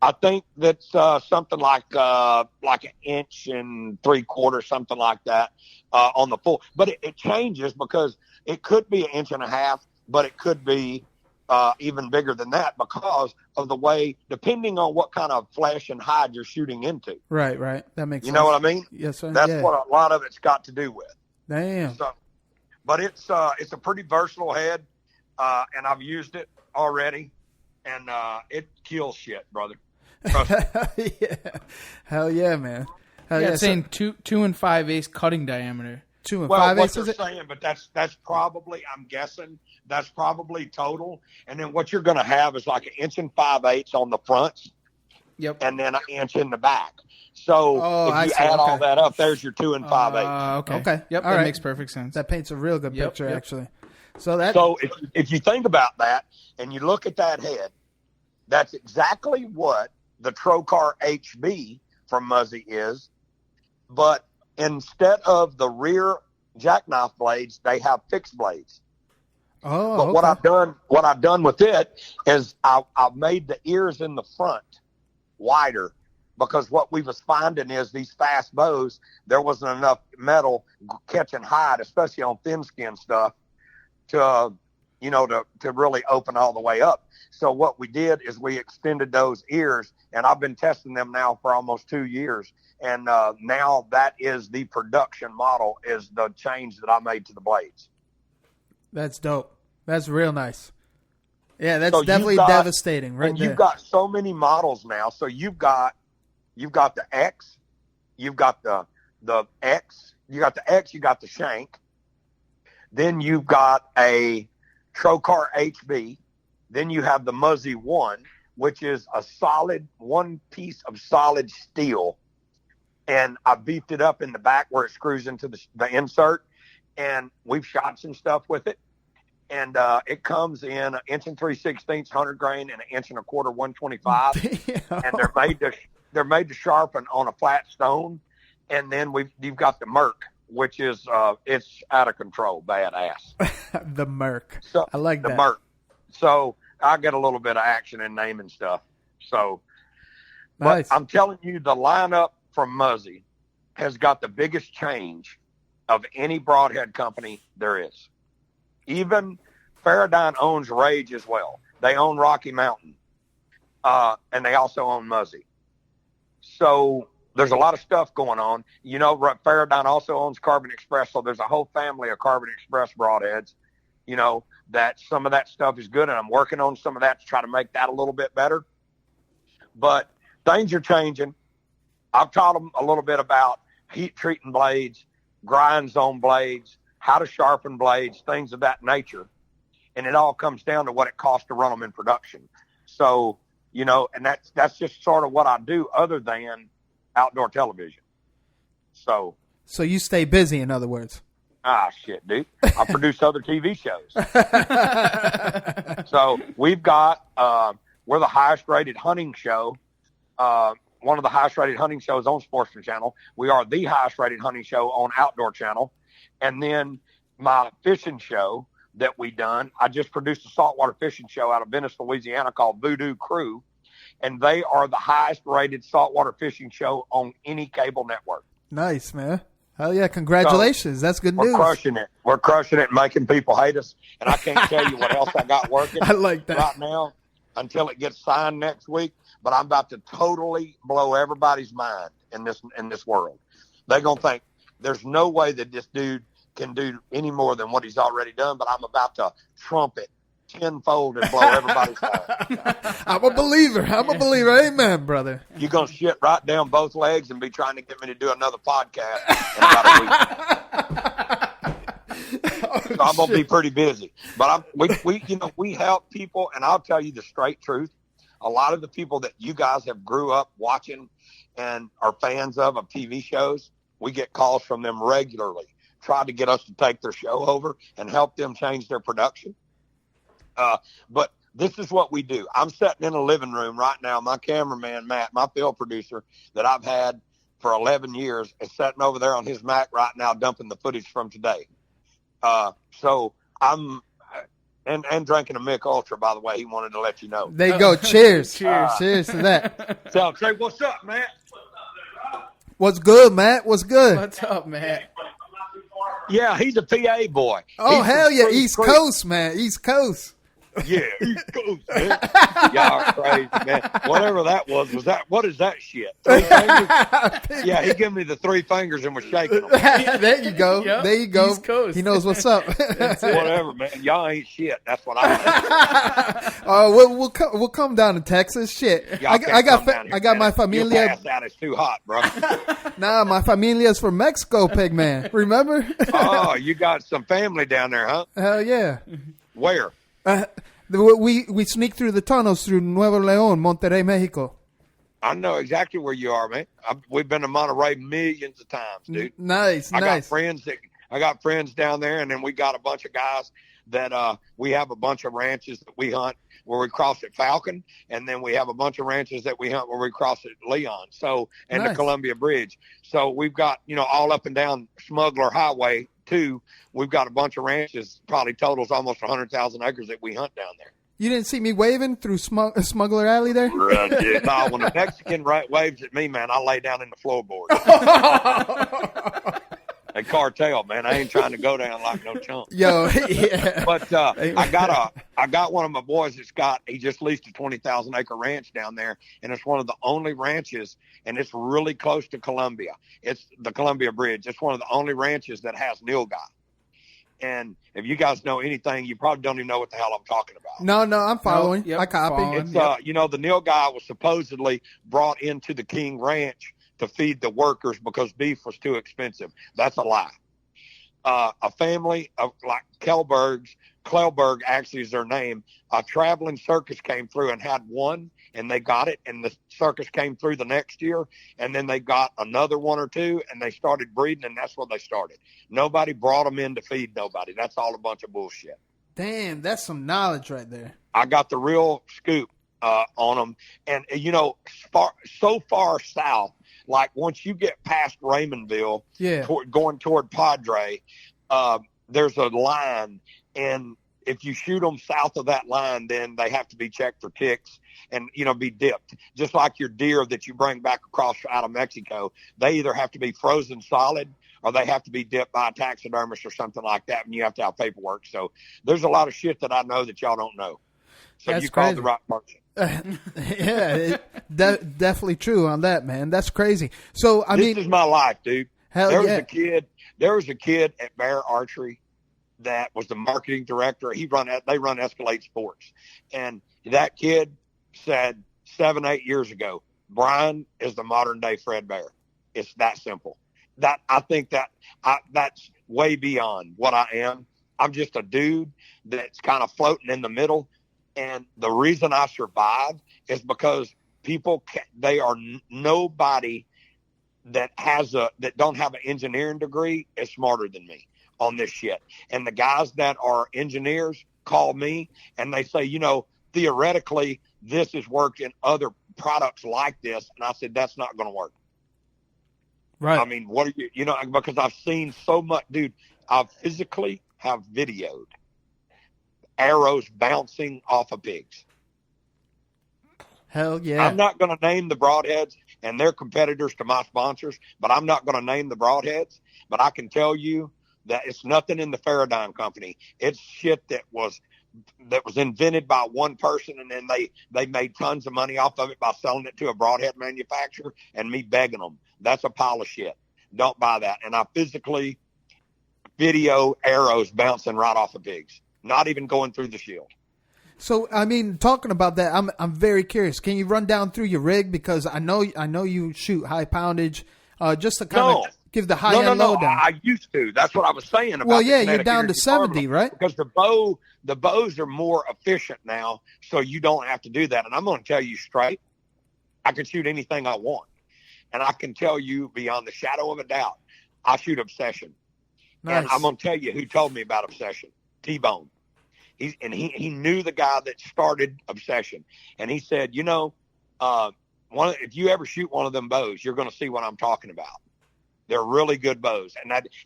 I think that's something like an 1.75 inches, something like that, on the full. But it changes because it could be 1.5 inches, but it could be even bigger than that because of the way, depending on what kind of flesh and hide you're shooting into. Right. That makes sense. You know what I mean? Yes, sir. That's what a lot of it's got to do with. Damn. So, but it's a pretty versatile head, and I've used it already, and it kills shit, brother. Yeah. Hell yeah, man. Hell It's saying 2 5/8 cutting diameter. 2 well, 5/8 what is they're it? saying, but that's probably, I'm guessing, that's probably total. And then what you're going to have is like 1 5/8 on the fronts. Yep. And then 1 inch in the back. So if you add all that up, there's your 2 5/8. Okay. Yep. All that right. makes perfect sense. That paints a real good picture, Yep. actually. So if you think about that and you look at that head, that's exactly what the Trocar HB from Muzzy is, but instead of the rear jackknife blades, they have fixed blades. Oh, but what I've done with it is I've made the ears in the front wider, because what we was finding is these fast bows, there wasn't enough metal catching hide, especially on thin skin stuff, to really open all the way up. So what we did is we extended those ears, and I've been testing them now for almost 2 years. And now that is the production model, is the change that I made to the blades. That's dope. That's real nice. Yeah, that's So definitely devastating, right? And there. you've got so many models now. So you've got the X, you've got the X, you got the Shank, then you've got a Trocar HB, then you have the Muzzy 1, which is a solid one piece of solid steel, and I beefed it up in the back where it screws into the insert, and we've shot some stuff with it. And it comes in 1 3/16 100 grain and 1 1/4 125, and they're made to sharpen on a flat stone. And then you've got the Merc, which is it's out of control, badass. The Merc. So, I like the that. Merc. So I get a little bit of action in naming stuff. So, nice. But I'm telling you, the lineup from Muzzy has got the biggest change of any broadhead company there is. Even Faradyne owns Rage as well. They own Rocky Mountain, and they also own Muzzy. So there's a lot of stuff going on. You know, Faradyne also owns Carbon Express, so there's a whole family of Carbon Express broadheads. You know, that some of that stuff is good, and I'm working on some of that to try to make that a little bit better. But things are changing. I've taught them a little bit about heat treating blades, grinds on blades, how to sharpen blades, things of that nature. And it all comes down to what it costs to run them in production. So, you know, and that's just sort of what I do other than outdoor television. So you stay busy, in other words. Shit, dude. I produce other TV shows. So we've got, we're the highest rated hunting show. One of the highest rated hunting shows on Sportsman Channel. We are the highest rated hunting show on Outdoor Channel. And then my fishing show that we done, I just produced a saltwater fishing show out of Venice, Louisiana called Voo Doo Crew. And they are the highest rated saltwater fishing show on any cable network. Nice, man. Hell yeah. Congratulations. That's good news. We're crushing it. We're crushing it and making people hate us. And I can't tell you what else I got working I like that. right now until it gets signed next week. But I'm about to totally blow everybody's mind in this world. They're going to think there's no way that this dude can do any more than what he's already done, but I'm about to trumpet tenfold and blow everybody's mind. I'm a believer. Amen, brother. You're going to shit right down both legs and be trying to get me to do another podcast in about a week. So I'm going to be pretty busy. But we help people, and I'll tell you the straight truth. A lot of the people that you guys have grew up watching and are fans of TV shows, we get calls from them regularly, trying to get us to take their show over and help them change their production. But this is what we do. I'm sitting in a living room right now. My cameraman, Matt, my film producer that I've had for 11 years is sitting over there on his Mac right now, dumping the footage from today. So And drinking a Mick Ultra, by the way. He wanted to let you know. There you go. Cheers. Cheers. Cheers to that. So say, what's up, Matt? What's good, Matt? What's good? What's up, Matt? Yeah, he's a PA boy. Oh, He's hell from yeah. Spruce East Creek. Coast, man. East Coast. Yeah, East Coast, man. Y'all are crazy, man. Whatever that was that, what is that shit? 3 fingers? Yeah, he gave me the 3 fingers and was shaking them. There you go. Yep. There you go. East Coast. He knows what's up. Whatever, man. Y'all ain't shit. That's what I We'll come down to Texas. Shit. Y'all I can't got come down here, I got man. my familia. Your pass out is too hot, bro. Nah, my familia's from Mexico, pig man. Remember? Oh, you got some family down there, huh? Hell yeah. Where? We sneak through the tunnels through Nuevo León, Monterrey, Mexico. I know exactly where you are, man. We've been to Monterrey millions of times, dude. Nice. I got friends down there, and then we got a bunch of guys that we have a bunch of ranches that we hunt where we cross at Falcon, and then we have a bunch of ranches that we hunt where we cross at Leon, and the Columbia Bridge. So we've got, all up and down Smuggler Highway too. We've got a bunch of ranches, probably totals almost 100,000 acres that we hunt down there. You didn't see me waving through Smuggler Alley there? No, when a Mexican waves at me, man, I lay down in the floorboard. Hey, cartel, man, I ain't trying to go down like no chump. Yo, yeah. But I got one of my boys he just leased a 20,000 acre ranch down there, and it's one of the only ranches, and it's really close to Columbia. It's the Columbia Bridge. It's one of the only ranches that has nilgai. And if you guys know anything, you probably don't even know what the hell I'm talking about. No, I'm following. Yep, I copy. following. It's the nilgai was supposedly brought into the King Ranch to feed the workers because beef was too expensive. That's a lie. A family of like Klellberg actually is their name. A traveling circus came through and had one, and they got it, and the circus came through the next year, and then they got another one or two, and they started breeding, and that's where they started. Nobody brought them in to feed nobody. That's all a bunch of bullshit. Damn, that's some knowledge right there. I got the real scoop on them, and so far south, like once you get past Raymondville, going toward Padre, there's a line, and if you shoot them south of that line, then they have to be checked for ticks and, be dipped. Just like your deer that you bring back across out of Mexico, they either have to be frozen solid or they have to be dipped by a taxidermist or something like that, and you have to have paperwork. So there's a lot of shit that I know that y'all don't know. So That's you called crazy. the right person. Yeah, definitely true on that, man. That's crazy. So This is my life, dude. Hell there yeah. was a kid at Bear Archery that was the marketing director. They run Escalade Sports, and that kid said 7-8 years ago, Brian is the modern day Fred Bear. It's that simple. That I think that's way beyond what I am. I'm just a dude that's kind of floating in the middle. And the reason I survived is because nobody that don't have an engineering degree is smarter than me on this shit. And the guys that are engineers call me and they say, theoretically, this has worked in other products like this. And I said, that's not going to work. Right. I mean, what are you, because I've seen so much, dude, I physically have videoed arrows bouncing off of pigs. Hell yeah. I'm not going to name the broadheads, and they're competitors to my sponsors, but I'm not going to name the broadheads. But I can tell you that it's nothing in the Paradigm Company. It's shit that was invented by one person, and then they made tons of money off of it by selling it to a broadhead manufacturer and me begging them. That's a pile of shit. Don't buy that. And I physically video arrows bouncing right off of pigs, not even going through the shield. So, I mean, talking about that, I'm very curious. Can you run down through your rig? Because I know you shoot high poundage, just to kind of give the high end lowdown. I used to. That's what I was saying about. Well, yeah, you're down to 70, right? Because the bows are more efficient now, so you don't have to do that. And I'm going to tell you straight, I can shoot anything I want, and I can tell you beyond the shadow of a doubt, I shoot Obsession. Nice. And I'm going to tell you who told me about Obsession. T-Bone. He knew the guy that started Obsession, and he said, if you ever shoot one of them bows, you're going to see what I'm talking about. They're really good bows.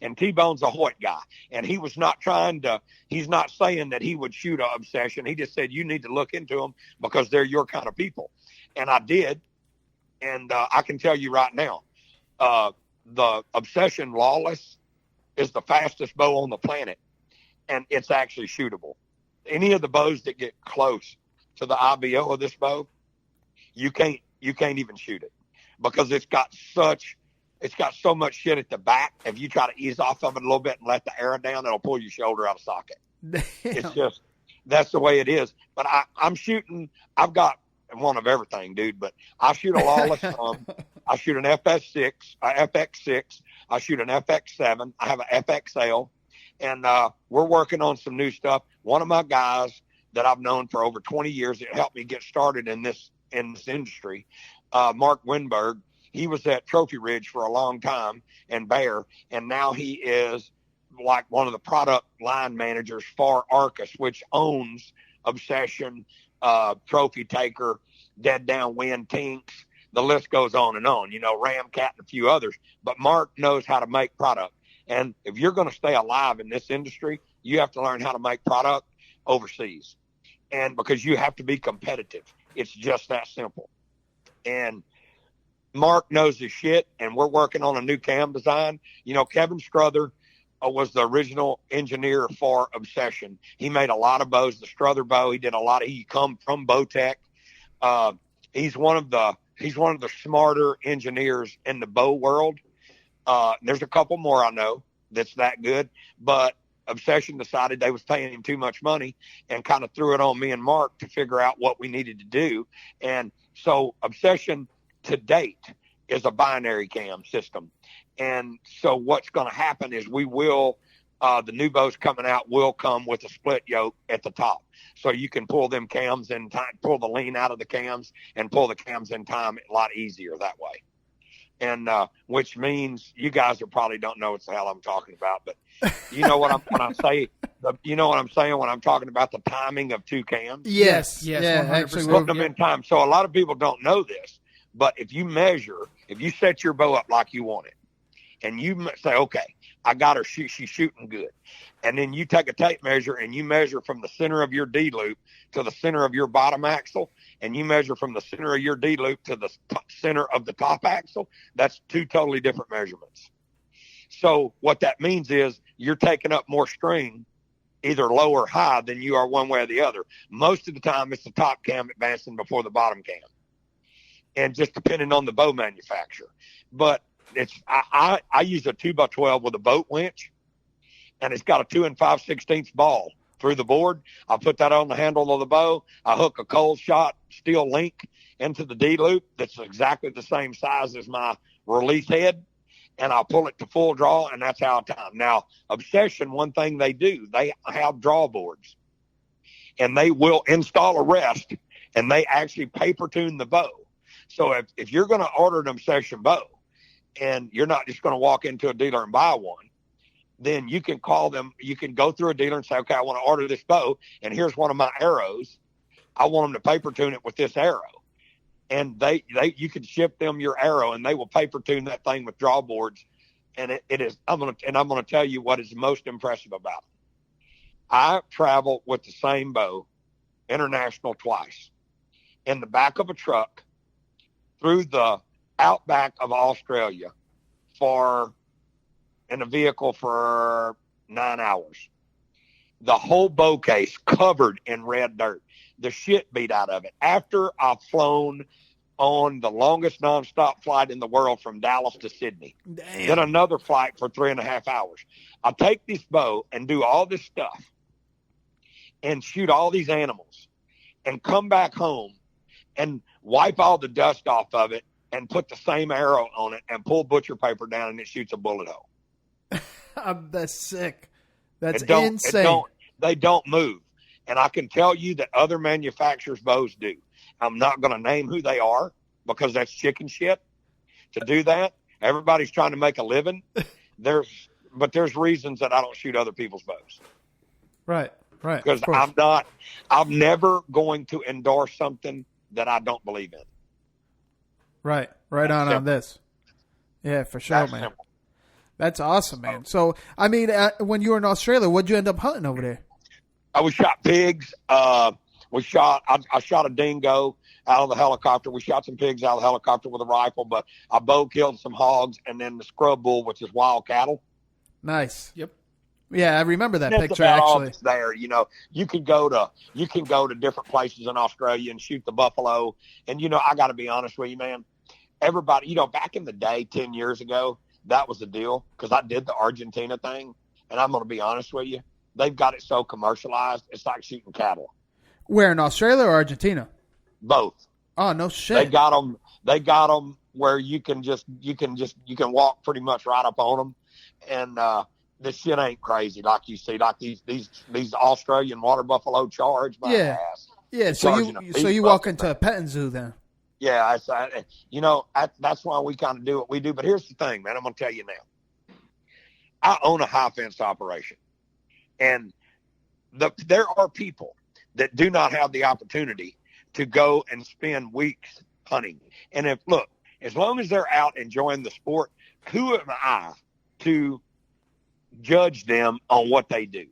And T-Bone's a Hoyt guy. And he's not saying that he would shoot an Obsession. He just said, you need to look into them because they're your kind of people. And I did. And I can tell you right now, the Obsession Lawless is the fastest bow on the planet. And it's actually shootable. Any of the bows that get close to the IBO of this bow, you can't even shoot it because it's got so much shit at the back. If you try to ease off of it a little bit and let the arrow down, it'll pull your shoulder out of socket. Damn. It's just, that's the way it is. But I've got one of everything, dude, but I shoot a Lawless. I shoot an FX6, I shoot an FX7, I have an FXL, and we're working on some new stuff. One of my guys that I've known for over 20 years that helped me get started in this industry, Mark Winberg, he was at Trophy Ridge for a long time and Bear, and now he is like one of the product line managers for Arcus, which owns Obsession, Trophy Taker, Dead Downwind, Tinks. The list goes on and on, Ramcat and a few others. But Mark knows how to make product. And if you're going to stay alive in this industry, you have to learn how to make product overseas. And because you have to be competitive. It's just that simple. And Mark knows his shit, and we're working on a new cam design. Kevin Struther was the original engineer for Obsession. He made a lot of bows, the Struther bow. He come from Bowtech. He's one of the smarter engineers in the bow world. There's a couple more I know that's that good, but Obsession decided they was paying him too much money and kind of threw it on me and Mark to figure out what we needed to do. And so Obsession to date is a binary cam system. And so what's going to happen is the new bows coming out will come with a split yoke at the top. So you can pull them cams in time, pull the lean out of the cams and pull the cams in time a lot easier that way. And which means you guys probably don't know what the hell I'm talking about, but you know what I'm saying when I'm talking about the timing of two cams. Yes, yeah, actually, putting them in time. So a lot of people don't know this, but if you set your bow up like you want it, and you say, okay, I got her, she's shooting good, and then you take a tape measure and you measure from the center of your D loop to the center of your bottom axle, and you measure from the center of your D loop to the center of the top axle, that's two totally different measurements. So what that means is you're taking up more string, either low or high, than you are one way or the other. Most of the time, it's the top cam advancing before the bottom cam, and just depending on the bow manufacturer. But I use a 2x12 with a boat winch, and it's got a 2 5/16 ball through the board. I put that on the handle of the bow. I hook a cold shot steel link into the D loop that's exactly the same size as my release head, and I'll pull it to full draw, and that's how I time. Now, Obsession, one thing they do, they have draw boards, and they will install a rest, and they actually paper tune the bow. So if you're going to order an Obsession bow, and you're not just going to walk into a dealer and buy one, then you can call them. You can go through a dealer and say, okay, I want to order this bow, and here's one of my arrows. I want them to paper tune it with this arrow. And you can ship them your arrow, and they will paper tune that thing with draw boards. And it is, I'm going to tell you what is most impressive about it. I travel with the same bow international twice in the back of a truck through the outback of Australia in a vehicle for 9 hours. The whole bow case covered in red dirt. The shit beat out of it. After I've flown on the longest nonstop flight in the world from Dallas to Sydney, then another flight for 3.5 hours. I take this bow and do all this stuff and shoot all these animals and come back home and wipe all the dust off of it and put the same arrow on it and pull butcher paper down, and it shoots a bullet hole. That's sick. That's insane. They don't move. And I can tell you that other manufacturers' bows do. I'm not going to name who they are because that's chicken shit to do that. Everybody's trying to make a living. There's reasons that I don't shoot other people's bows. Right. Because I'm never going to endorse something that I don't believe in. Right on this. Yeah, for sure, man. Simple. That's awesome, man. So, I mean, when you were in Australia, what'd you end up hunting over there? We shot pigs. I shot a dingo out of the helicopter. We shot some pigs out of the helicopter with a rifle, but I bow killed some hogs and then the scrub bull, which is wild cattle. Nice. Yep. Yeah, I remember that That's picture about all actually. that's there. You know, you can go to different places in Australia and shoot the buffalo. And you know, I got to be honest with you, man. Everybody, you know, back in the day, 10 years ago, that was the deal because I did the Argentina thing, and I'm going to be honest with you, they've got it so commercialized, it's like shooting cattle. Where, in Australia or Argentina? Both. Oh, no shit. They got them where you can walk pretty much right up on them, and this shit ain't crazy like you see, like these Australian water buffalo charge my ass. Yeah, so you walk into a petting zoo then. Yeah, that's why we kind of do what we do. But here's the thing, man. I'm going to tell you now. I own a high fence operation, and there are people that do not have the opportunity to go and spend weeks hunting. And as long as they're out enjoying the sport, who am I to judge them on what they do?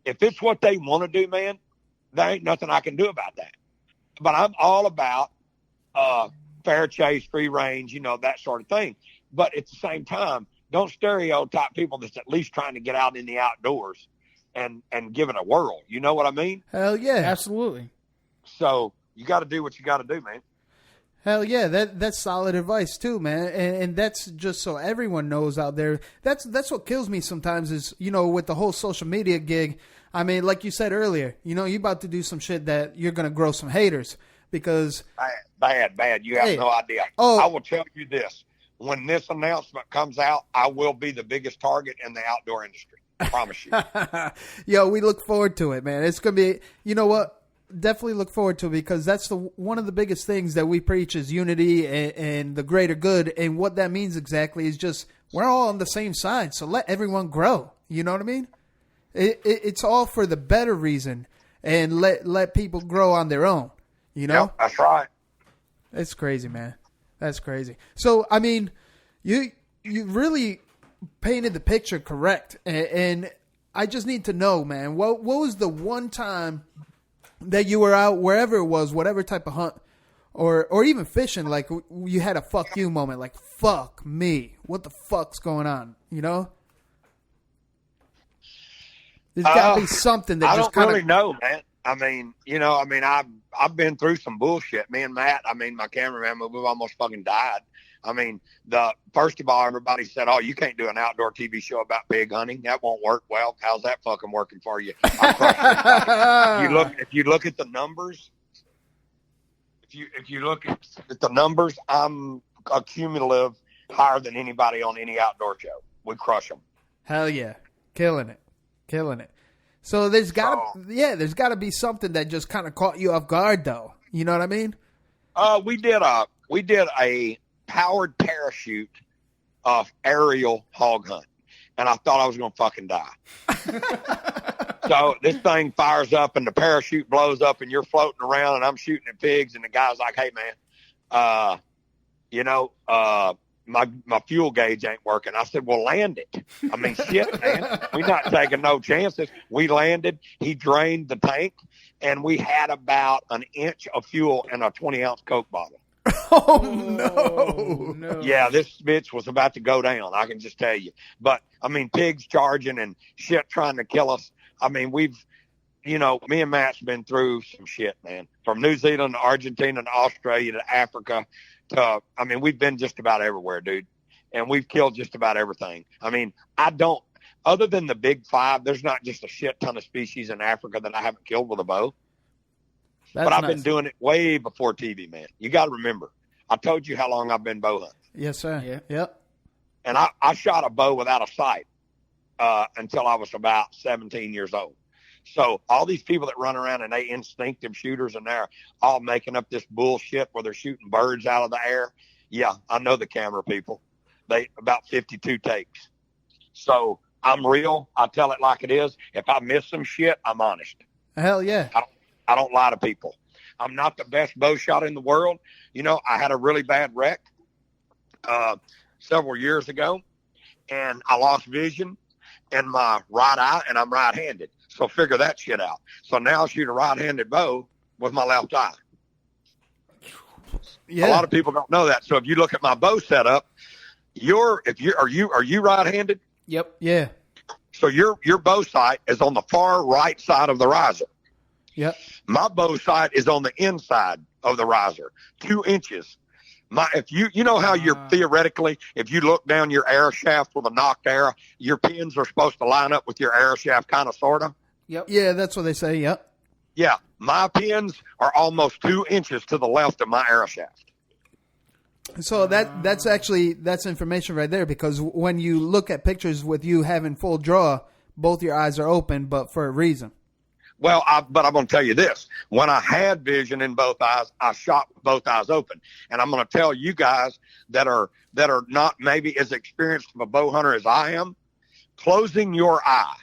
If it's what they want to do, man, there ain't nothing I can do about that. But I'm all about fair chase, free range, you know, that sort of thing. But at the same time, don't stereotype people that's at least trying to get out in the outdoors and give it a whirl. You know what I mean? Hell yeah. Absolutely. So you got to do what you got to do, man. Hell yeah, that's solid advice too, man. And that's just so everyone knows out there. That's what kills me sometimes is, you know, with the whole social media gig. I mean, like you said earlier, you know, you're about to do some shit that you're going to grow some haters because... Bad. You have no idea. Oh. I will tell you this. When this announcement comes out, I will be the biggest target in the outdoor industry. I promise you. Yo, we look forward to it, man. It's going to be, you know what? Definitely look forward to it because that's one of the biggest things that we preach is unity and the greater good. And what that means exactly is just we're all on the same side. So let everyone grow. You know what I mean? It's all for the better reason and let people grow on their own. You know? Yep, that's right. It's crazy, man. That's crazy. So, I mean, you really painted the picture correct. And I just need to know, man, what was the one time that you were out, wherever it was, whatever type of hunt, or even fishing, like you had a fuck you moment, like, fuck me. What the fuck's going on? You know? There's got to be something that just kind of... I don't really know, man. I mean, I've been through some bullshit. Me and Matt, my cameraman, we've almost fucking died. I mean, first of all, everybody said, "Oh, you can't do an outdoor TV show about pig hunting. That won't work." Well, how's that fucking working for you? If you look at the numbers, if you look at the numbers, I'm a cumulative higher than anybody on any outdoor show. We crush them. Hell yeah, killing it. So there's got to be something that just kind of caught you off guard, though. You know what I mean? We did a powered parachute aerial hog hunt, and I thought I was going to fucking die. So this thing fires up, and the parachute blows up, and you're floating around, and I'm shooting at pigs, and the guy's like, "Hey, man, my fuel gauge ain't working." I said, "Well, land it." I mean, shit, man. We're not taking no chances. We landed. He drained the tank, and we had about an inch of fuel in a 20-ounce Coke bottle. Oh, no. Yeah, this bitch was about to go down. I can just tell you. But, I mean, pigs charging and shit trying to kill us. I mean, me and Matt's been through some shit, man. From New Zealand to Argentina to Australia to Africa we've been just about everywhere, dude. And we've killed just about everything. I mean, other than the big five, there's not just a shit ton of species in Africa that I haven't killed with a bow. But I've been doing it way before TV, man. You got to remember, I told you how long I've been bow hunting. Yes, sir. Yeah. Yep. And I shot a bow without a sight until I was about 17 years old. So all these people that run around and they instinctive shooters and they're all making up this bullshit where they're shooting birds out of the air. Yeah, I know the camera people. They about 52 takes. So I'm real. I tell it like it is. If I miss some shit, I'm honest. Hell yeah. I don't lie to people. I'm not the best bow shot in the world. You know, I had a really bad wreck several years ago, and I lost vision in my right eye, and I'm right-handed. So figure that shit out. So now I shoot a right-handed bow with my left eye. Yeah. A lot of people don't know that. So if you look at my bow setup, are you right-handed? Yep. Yeah. So your bow sight is on the far right side of the riser. Yep. My bow sight is on the inside of the riser, 2 inches. If you know how you're theoretically, if you look down your arrow shaft with a nocked arrow, your pins are supposed to line up with your arrow shaft, kind of, sort of. Yep. Yeah, that's what they say. Yep. Yeah, my pins are almost 2 inches to the left of my arrow shaft. So that's information right there, because when you look at pictures with you having full draw, both your eyes are open, but for a reason. Well, but I'm going to tell you this. When I had vision in both eyes, I shot with both eyes open. And I'm going to tell you guys that are not maybe as experienced of a bow hunter as I am, closing your eye,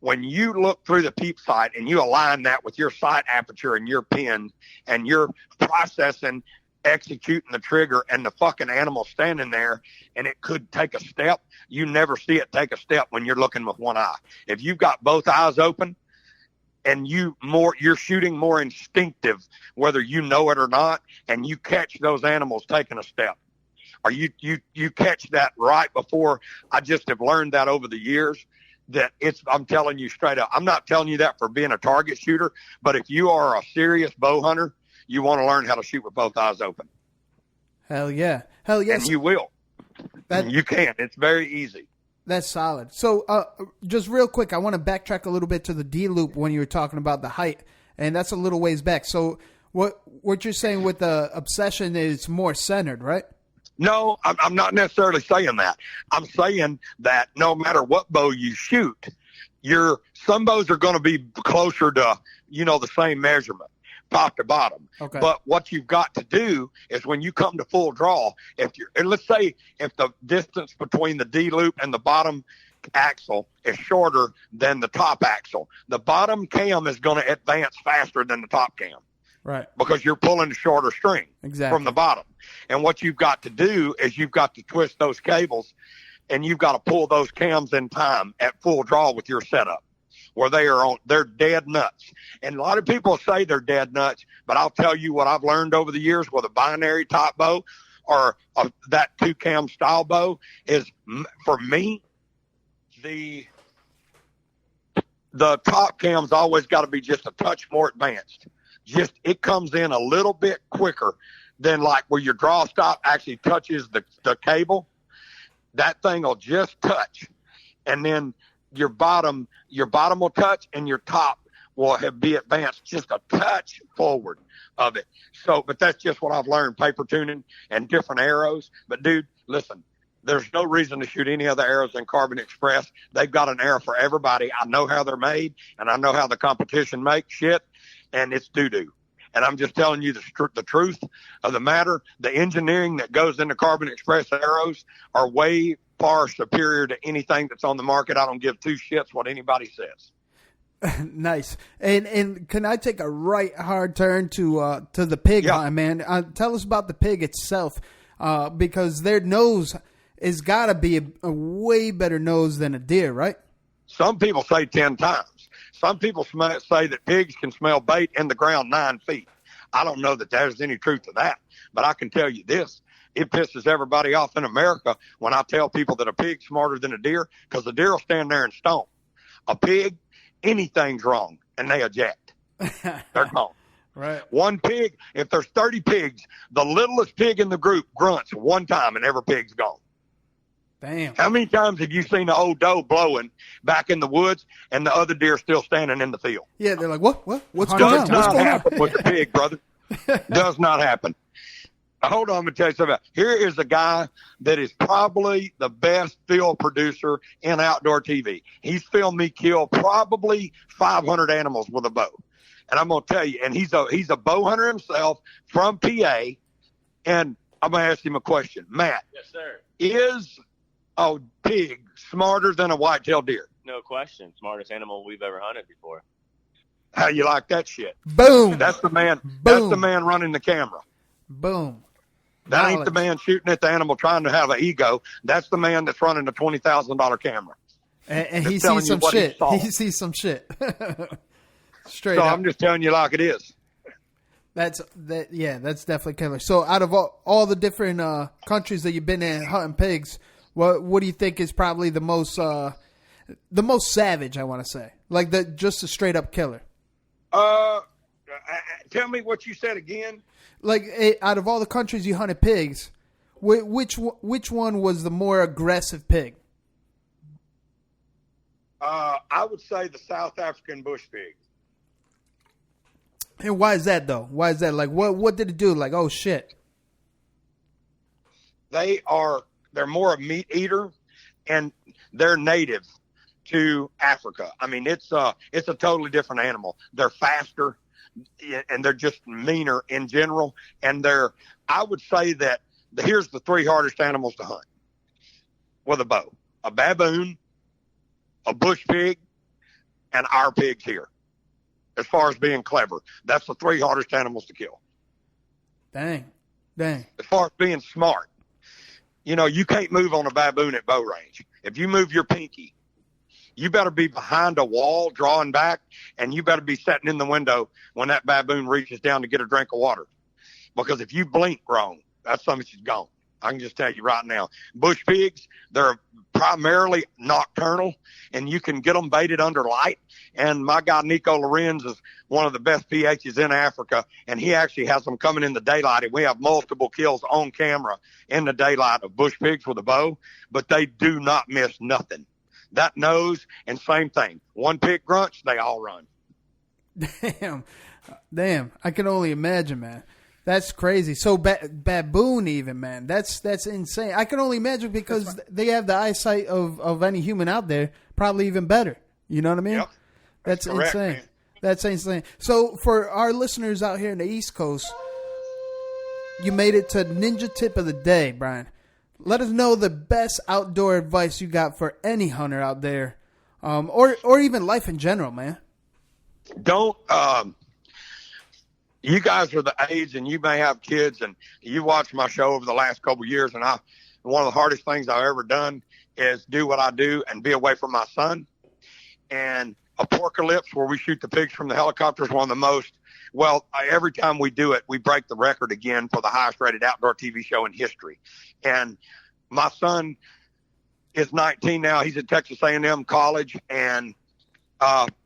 when you look through the peep sight and you align that with your sight aperture and your pin, and you're processing, executing the trigger, and the fucking animal standing there and it could take a step, you never see it take a step when you're looking with one eye. If you've got both eyes open, and you're shooting more instinctive, whether you know it or not, and you catch those animals taking a step, or you catch that right before. I just have learned that over the years, that I'm telling you straight up. I'm not telling you that for being a target shooter, but if you are a serious bow hunter, you want to learn how to shoot with both eyes open. Hell yeah. Hell yes. And you will. You can. It's very easy. That's solid. So, just real quick, I want to backtrack a little bit to the D loop when you were talking about the height, and that's a little ways back. So, what you're saying with the obsession is more centered, right? No, I'm not necessarily saying that. I'm saying that no matter what bow you shoot, some bows are going to be closer to the same measurement, top to bottom. Okay. But what you've got to do is when you come to full draw, let's say if the distance between the D loop and the bottom axle is shorter than the top axle, the bottom cam is going to advance faster than the top cam. Right. Because you're pulling a shorter string from the bottom. And what you've got to do is you've got to twist those cables, and you've got to pull those cams in time at full draw with your setup, where they're dead nuts. And a lot of people say they're dead nuts, but I'll tell you what I've learned over the years with a binary top bow or that 2-cam style bow is, for me, the top cam's always got to be just a touch more advanced. Just it comes in a little bit quicker than like where your draw stop actually touches the cable. That thing will just touch, and then your bottom will touch, and your top will be advanced just a touch forward of it. So, but that's just what I've learned, paper tuning and different arrows. But dude, listen, there's no reason to shoot any other arrows than Carbon Express. They've got an arrow for everybody. I know how they're made, and I know how the competition makes shit, and it's doo-doo. And I'm just telling you the truth of the matter. The engineering that goes into Carbon Express arrows are way far superior to anything that's on the market. I don't give two shits what anybody says. Nice. And can I take a right hard turn to the pig hunt, man? Tell us about the pig itself, because their nose has got to be a way better nose than a deer, right? Some people say 10 times. Some people say that pigs can smell bait in the ground 9 feet. I don't know that there's any truth to that, but I can tell you this. It pisses everybody off in America when I tell people that a pig's smarter than a deer, because a deer will stand there and stomp. A pig, anything's wrong, and they eject. They're gone. Right. One pig, if there's 30 pigs, the littlest pig in the group grunts one time, and every pig's gone. Damn. How many times have you seen an old doe blowing back in the woods and the other deer still standing in the field? Yeah, they're like, what? What's Does going on? not happen with the pig, brother. Does not happen. Hold on, I'm going to tell you something. Here is a guy that is probably the best field producer in outdoor TV. He's filmed me kill probably 500 animals with a bow. And I'm going to tell you, and he's a bow hunter himself from PA. And I'm going to ask him a question. Matt. Yes, sir. Is a pig smarter than a white-tailed deer? No question. Smartest animal we've ever hunted before. How you like that shit? Boom. That's the man. Boom. That's the man running the camera. Boom. That ain't the man shooting at the animal trying to have an ego. That's the man that's running a $20,000 camera. And he sees some shit. He sees some shit. Straight so up. I'm just telling you like it is. That's definitely killer. So out of all the different countries that you've been in hunting pigs, what do you think is probably the most savage, I want to say? Like just a straight up killer. Tell me what you said again. Like out of all the countries you hunted pigs, which one was the more aggressive pig? I would say the South African bush pig. And why is that though? Why is that? Like what did it do? Like, oh shit. They're more a meat eater, and they're native to Africa. I mean, it's a totally different animal. They're faster, and they're just meaner in general. And I would say that here's the three hardest animals to hunt with a bow: a baboon, a bush pig, and our pigs here. As far as being clever, that's the three hardest animals to kill. Dang. As far as being smart, you can't move on a baboon at bow range. If you move your pinky, you better be behind a wall drawing back, and you better be sitting in the window when that baboon reaches down to get a drink of water. Because if you blink wrong, that something's gone. I can just tell you right now. Bush pigs, they're primarily nocturnal, and you can get them baited under light. And my guy Nico Lorenz is one of the best PHs in Africa, and he actually has them coming in the daylight. And we have multiple kills on camera in the daylight of bush pigs with a bow, but they do not miss nothing. That nose, and same thing. One pig grunts, they all run. Damn. I can only imagine, man. That's crazy. So baboon even, man. That's insane. I can only imagine because they have the eyesight of any human out there, probably even better. You know what I mean? Yep. That's correct, insane. Man. That's insane. So for our listeners out here in the East Coast, you made it to Ninja Tip of the Day, Brian. Let us know the best outdoor advice you got for any hunter out there, or even life in general, man. Don't. You guys are the age, and you may have kids, and you watch my show over the last couple of years, and one of the hardest things I've ever done is do what I do and be away from my son. And apocalypse, where we shoot the pigs from the helicopter, is one of the most. Well, every time we do it, we break the record again for the highest rated outdoor TV show in history. And my son is 19 now. He's at Texas A&M College, and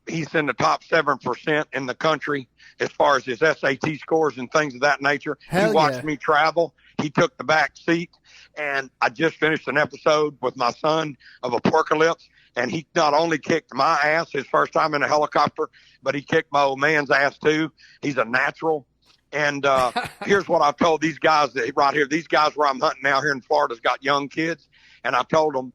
he's in the top 7% in the country as far as his SAT scores and things of that nature. Hell he watched yeah. me travel. He took the back seat, and I just finished an episode with my son of Apocalypse, and he not only kicked my ass his first time in a helicopter, but he kicked my old man's ass too. He's a natural. And here's what I've told these guys right here. These guys where I'm hunting now here in Florida's got young kids, and I told them,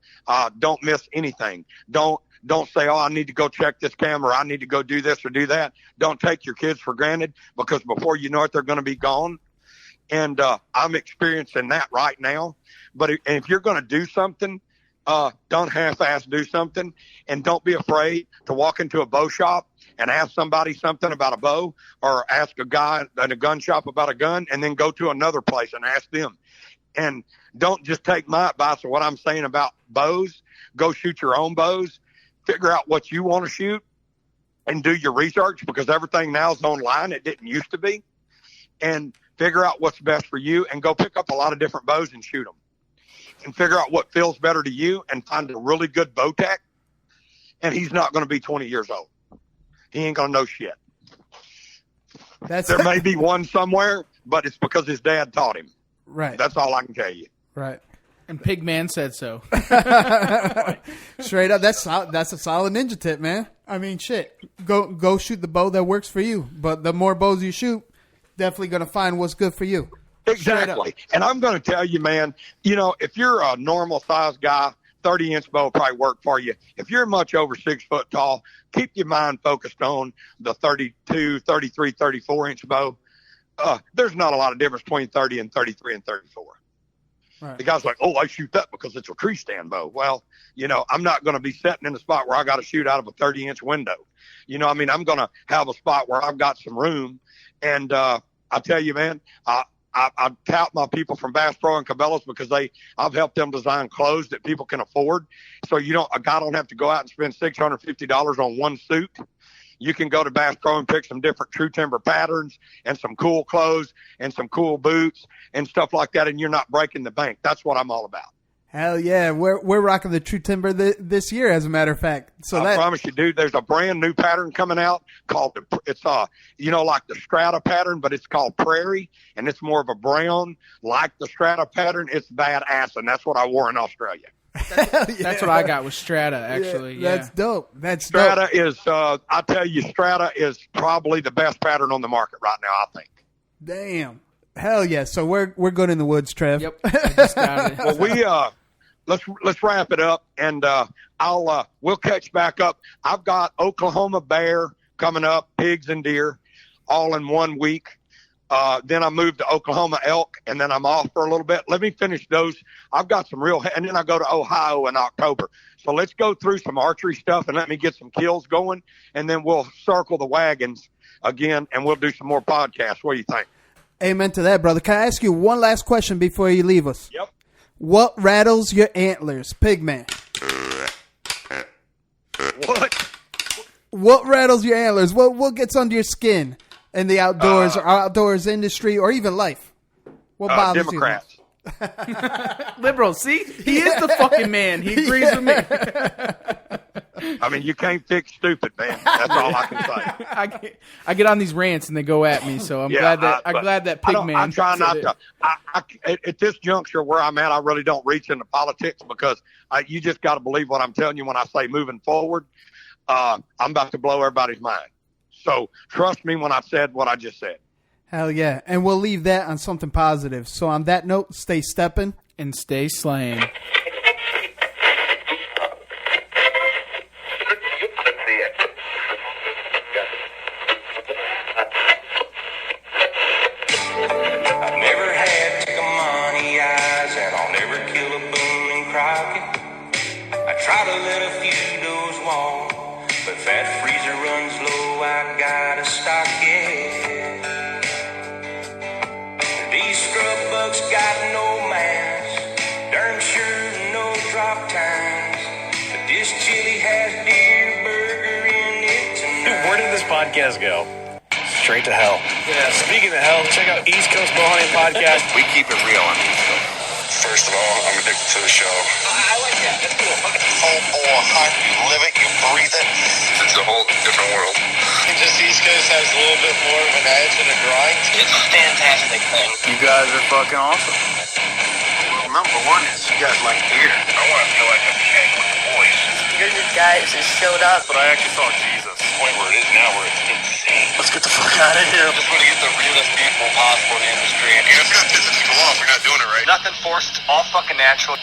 don't miss anything. Don't say, I need to go check this camera. I need to go do this or do that. Don't take your kids for granted, because before you know it, they're going to be gone. And I'm experiencing that right now. But if you're going to do something, don't half-ass do something, and don't be afraid to walk into a bow shop and ask somebody something about a bow, or ask a guy in a gun shop about a gun, and then go to another place and ask them. And don't just take my advice of what I'm saying about bows. Go shoot your own bows. Figure out what you want to shoot and do your research, because everything now is online. It didn't used to be. And figure out what's best for you, and go pick up a lot of different bows and shoot them. And figure out what feels better to you, and find a really good bow tech. And he's not going to be 20 years old. He ain't going to know shit. There may be one somewhere, but it's because his dad taught him. Right. That's all I can tell you. Right. And Pigman said so. Straight up, that's a solid ninja tip, man. I mean, shit. Go shoot the bow that works for you. But the more bows you shoot, definitely going to find what's good for you. Exactly. And I'm going to tell you, man, if you're a normal sized guy, 30-inch bow will probably work for you. If you're much over 6 foot tall, keep your mind focused on the 32, 33, 34-inch bow. There's not a lot of difference between 30 and 33 and 34. Right. The guy's like, I shoot that because it's a tree stand bow. Well, I'm not going to be sitting in a spot where I got to shoot out of a 30-inch window. I'm going to have a spot where I've got some room. And I tell you, man, I tout my people from Bass Pro and Cabela's because I've helped them design clothes that people can afford. So a guy don't have to go out and spend $650 on one suit. You can go to Bass Pro and pick some different True Timber patterns and some cool clothes and some cool boots and stuff like that, and you're not breaking the bank. That's what I'm all about. Hell yeah, we're rocking the True Timber this year, as a matter of fact. So I promise you, dude. There's a brand new pattern coming out called it's like the Strata pattern, but it's called Prairie, and it's more of a brown like the Strata pattern. It's badass, and that's what I wore in Australia. That's what I got with Strata, actually. Yeah. That's dope. Strata is, I tell you, Strata is probably the best pattern on the market right now, I think. Damn. Hell yeah. So we're good in the woods, Trev. Yep. I just got it. Well, let's wrap it up, and we'll catch back up. I've got Oklahoma bear coming up, pigs and deer, all in 1 week. Then I moved to Oklahoma elk, and then I'm off for a little bit. Let me finish those. I've got some and then I go to Ohio in October. So let's go through some archery stuff and let me get some kills going, and then we'll circle the wagons again, and we'll do some more podcasts. What do you think? Amen to that, brother. Can I ask you one last question before you leave us? Yep. What rattles your antlers, Pigman? What rattles your antlers? What gets under your skin in the outdoors or outdoors industry or even life? What bothers Democrats. you? Liberals. See, he is the fucking man. He agrees with me. I mean, you can't fix stupid, man. That's all I can say. I get on these rants and they go at me, so I'm glad that Pigman. I'm trying not to. At this juncture where I'm at, I really don't reach into politics because you just got to believe what I'm telling you when I say moving forward. I'm about to blow everybody's mind. So trust me when I said what I just said. Hell yeah. And we'll leave that on something positive. So on that note, stay stepping and stay slaying. Podcast go straight to hell. Yeah, speaking of hell, check out East Coast Bowhunting Podcast. We keep it real on the East Coast. First of all, I'm addicted to the show. I like that. That's cool. Whole boar hunt. You live it, you breathe it. It's a whole different world. Just East Coast has a little bit more of an edge and a grind. It's a fantastic thing. You guys are fucking awesome. Well, number one is you guys like beer. I want to feel like I'm hanging with the boys. You're the guys that showed up. But I actually saw Jesus. The point where it is now where it's insane. Let's get the fuck out of here. Just want to get the realest people possible in the industry. You guys got business to go off. We're not doing it right. Nothing forced. All fucking natural.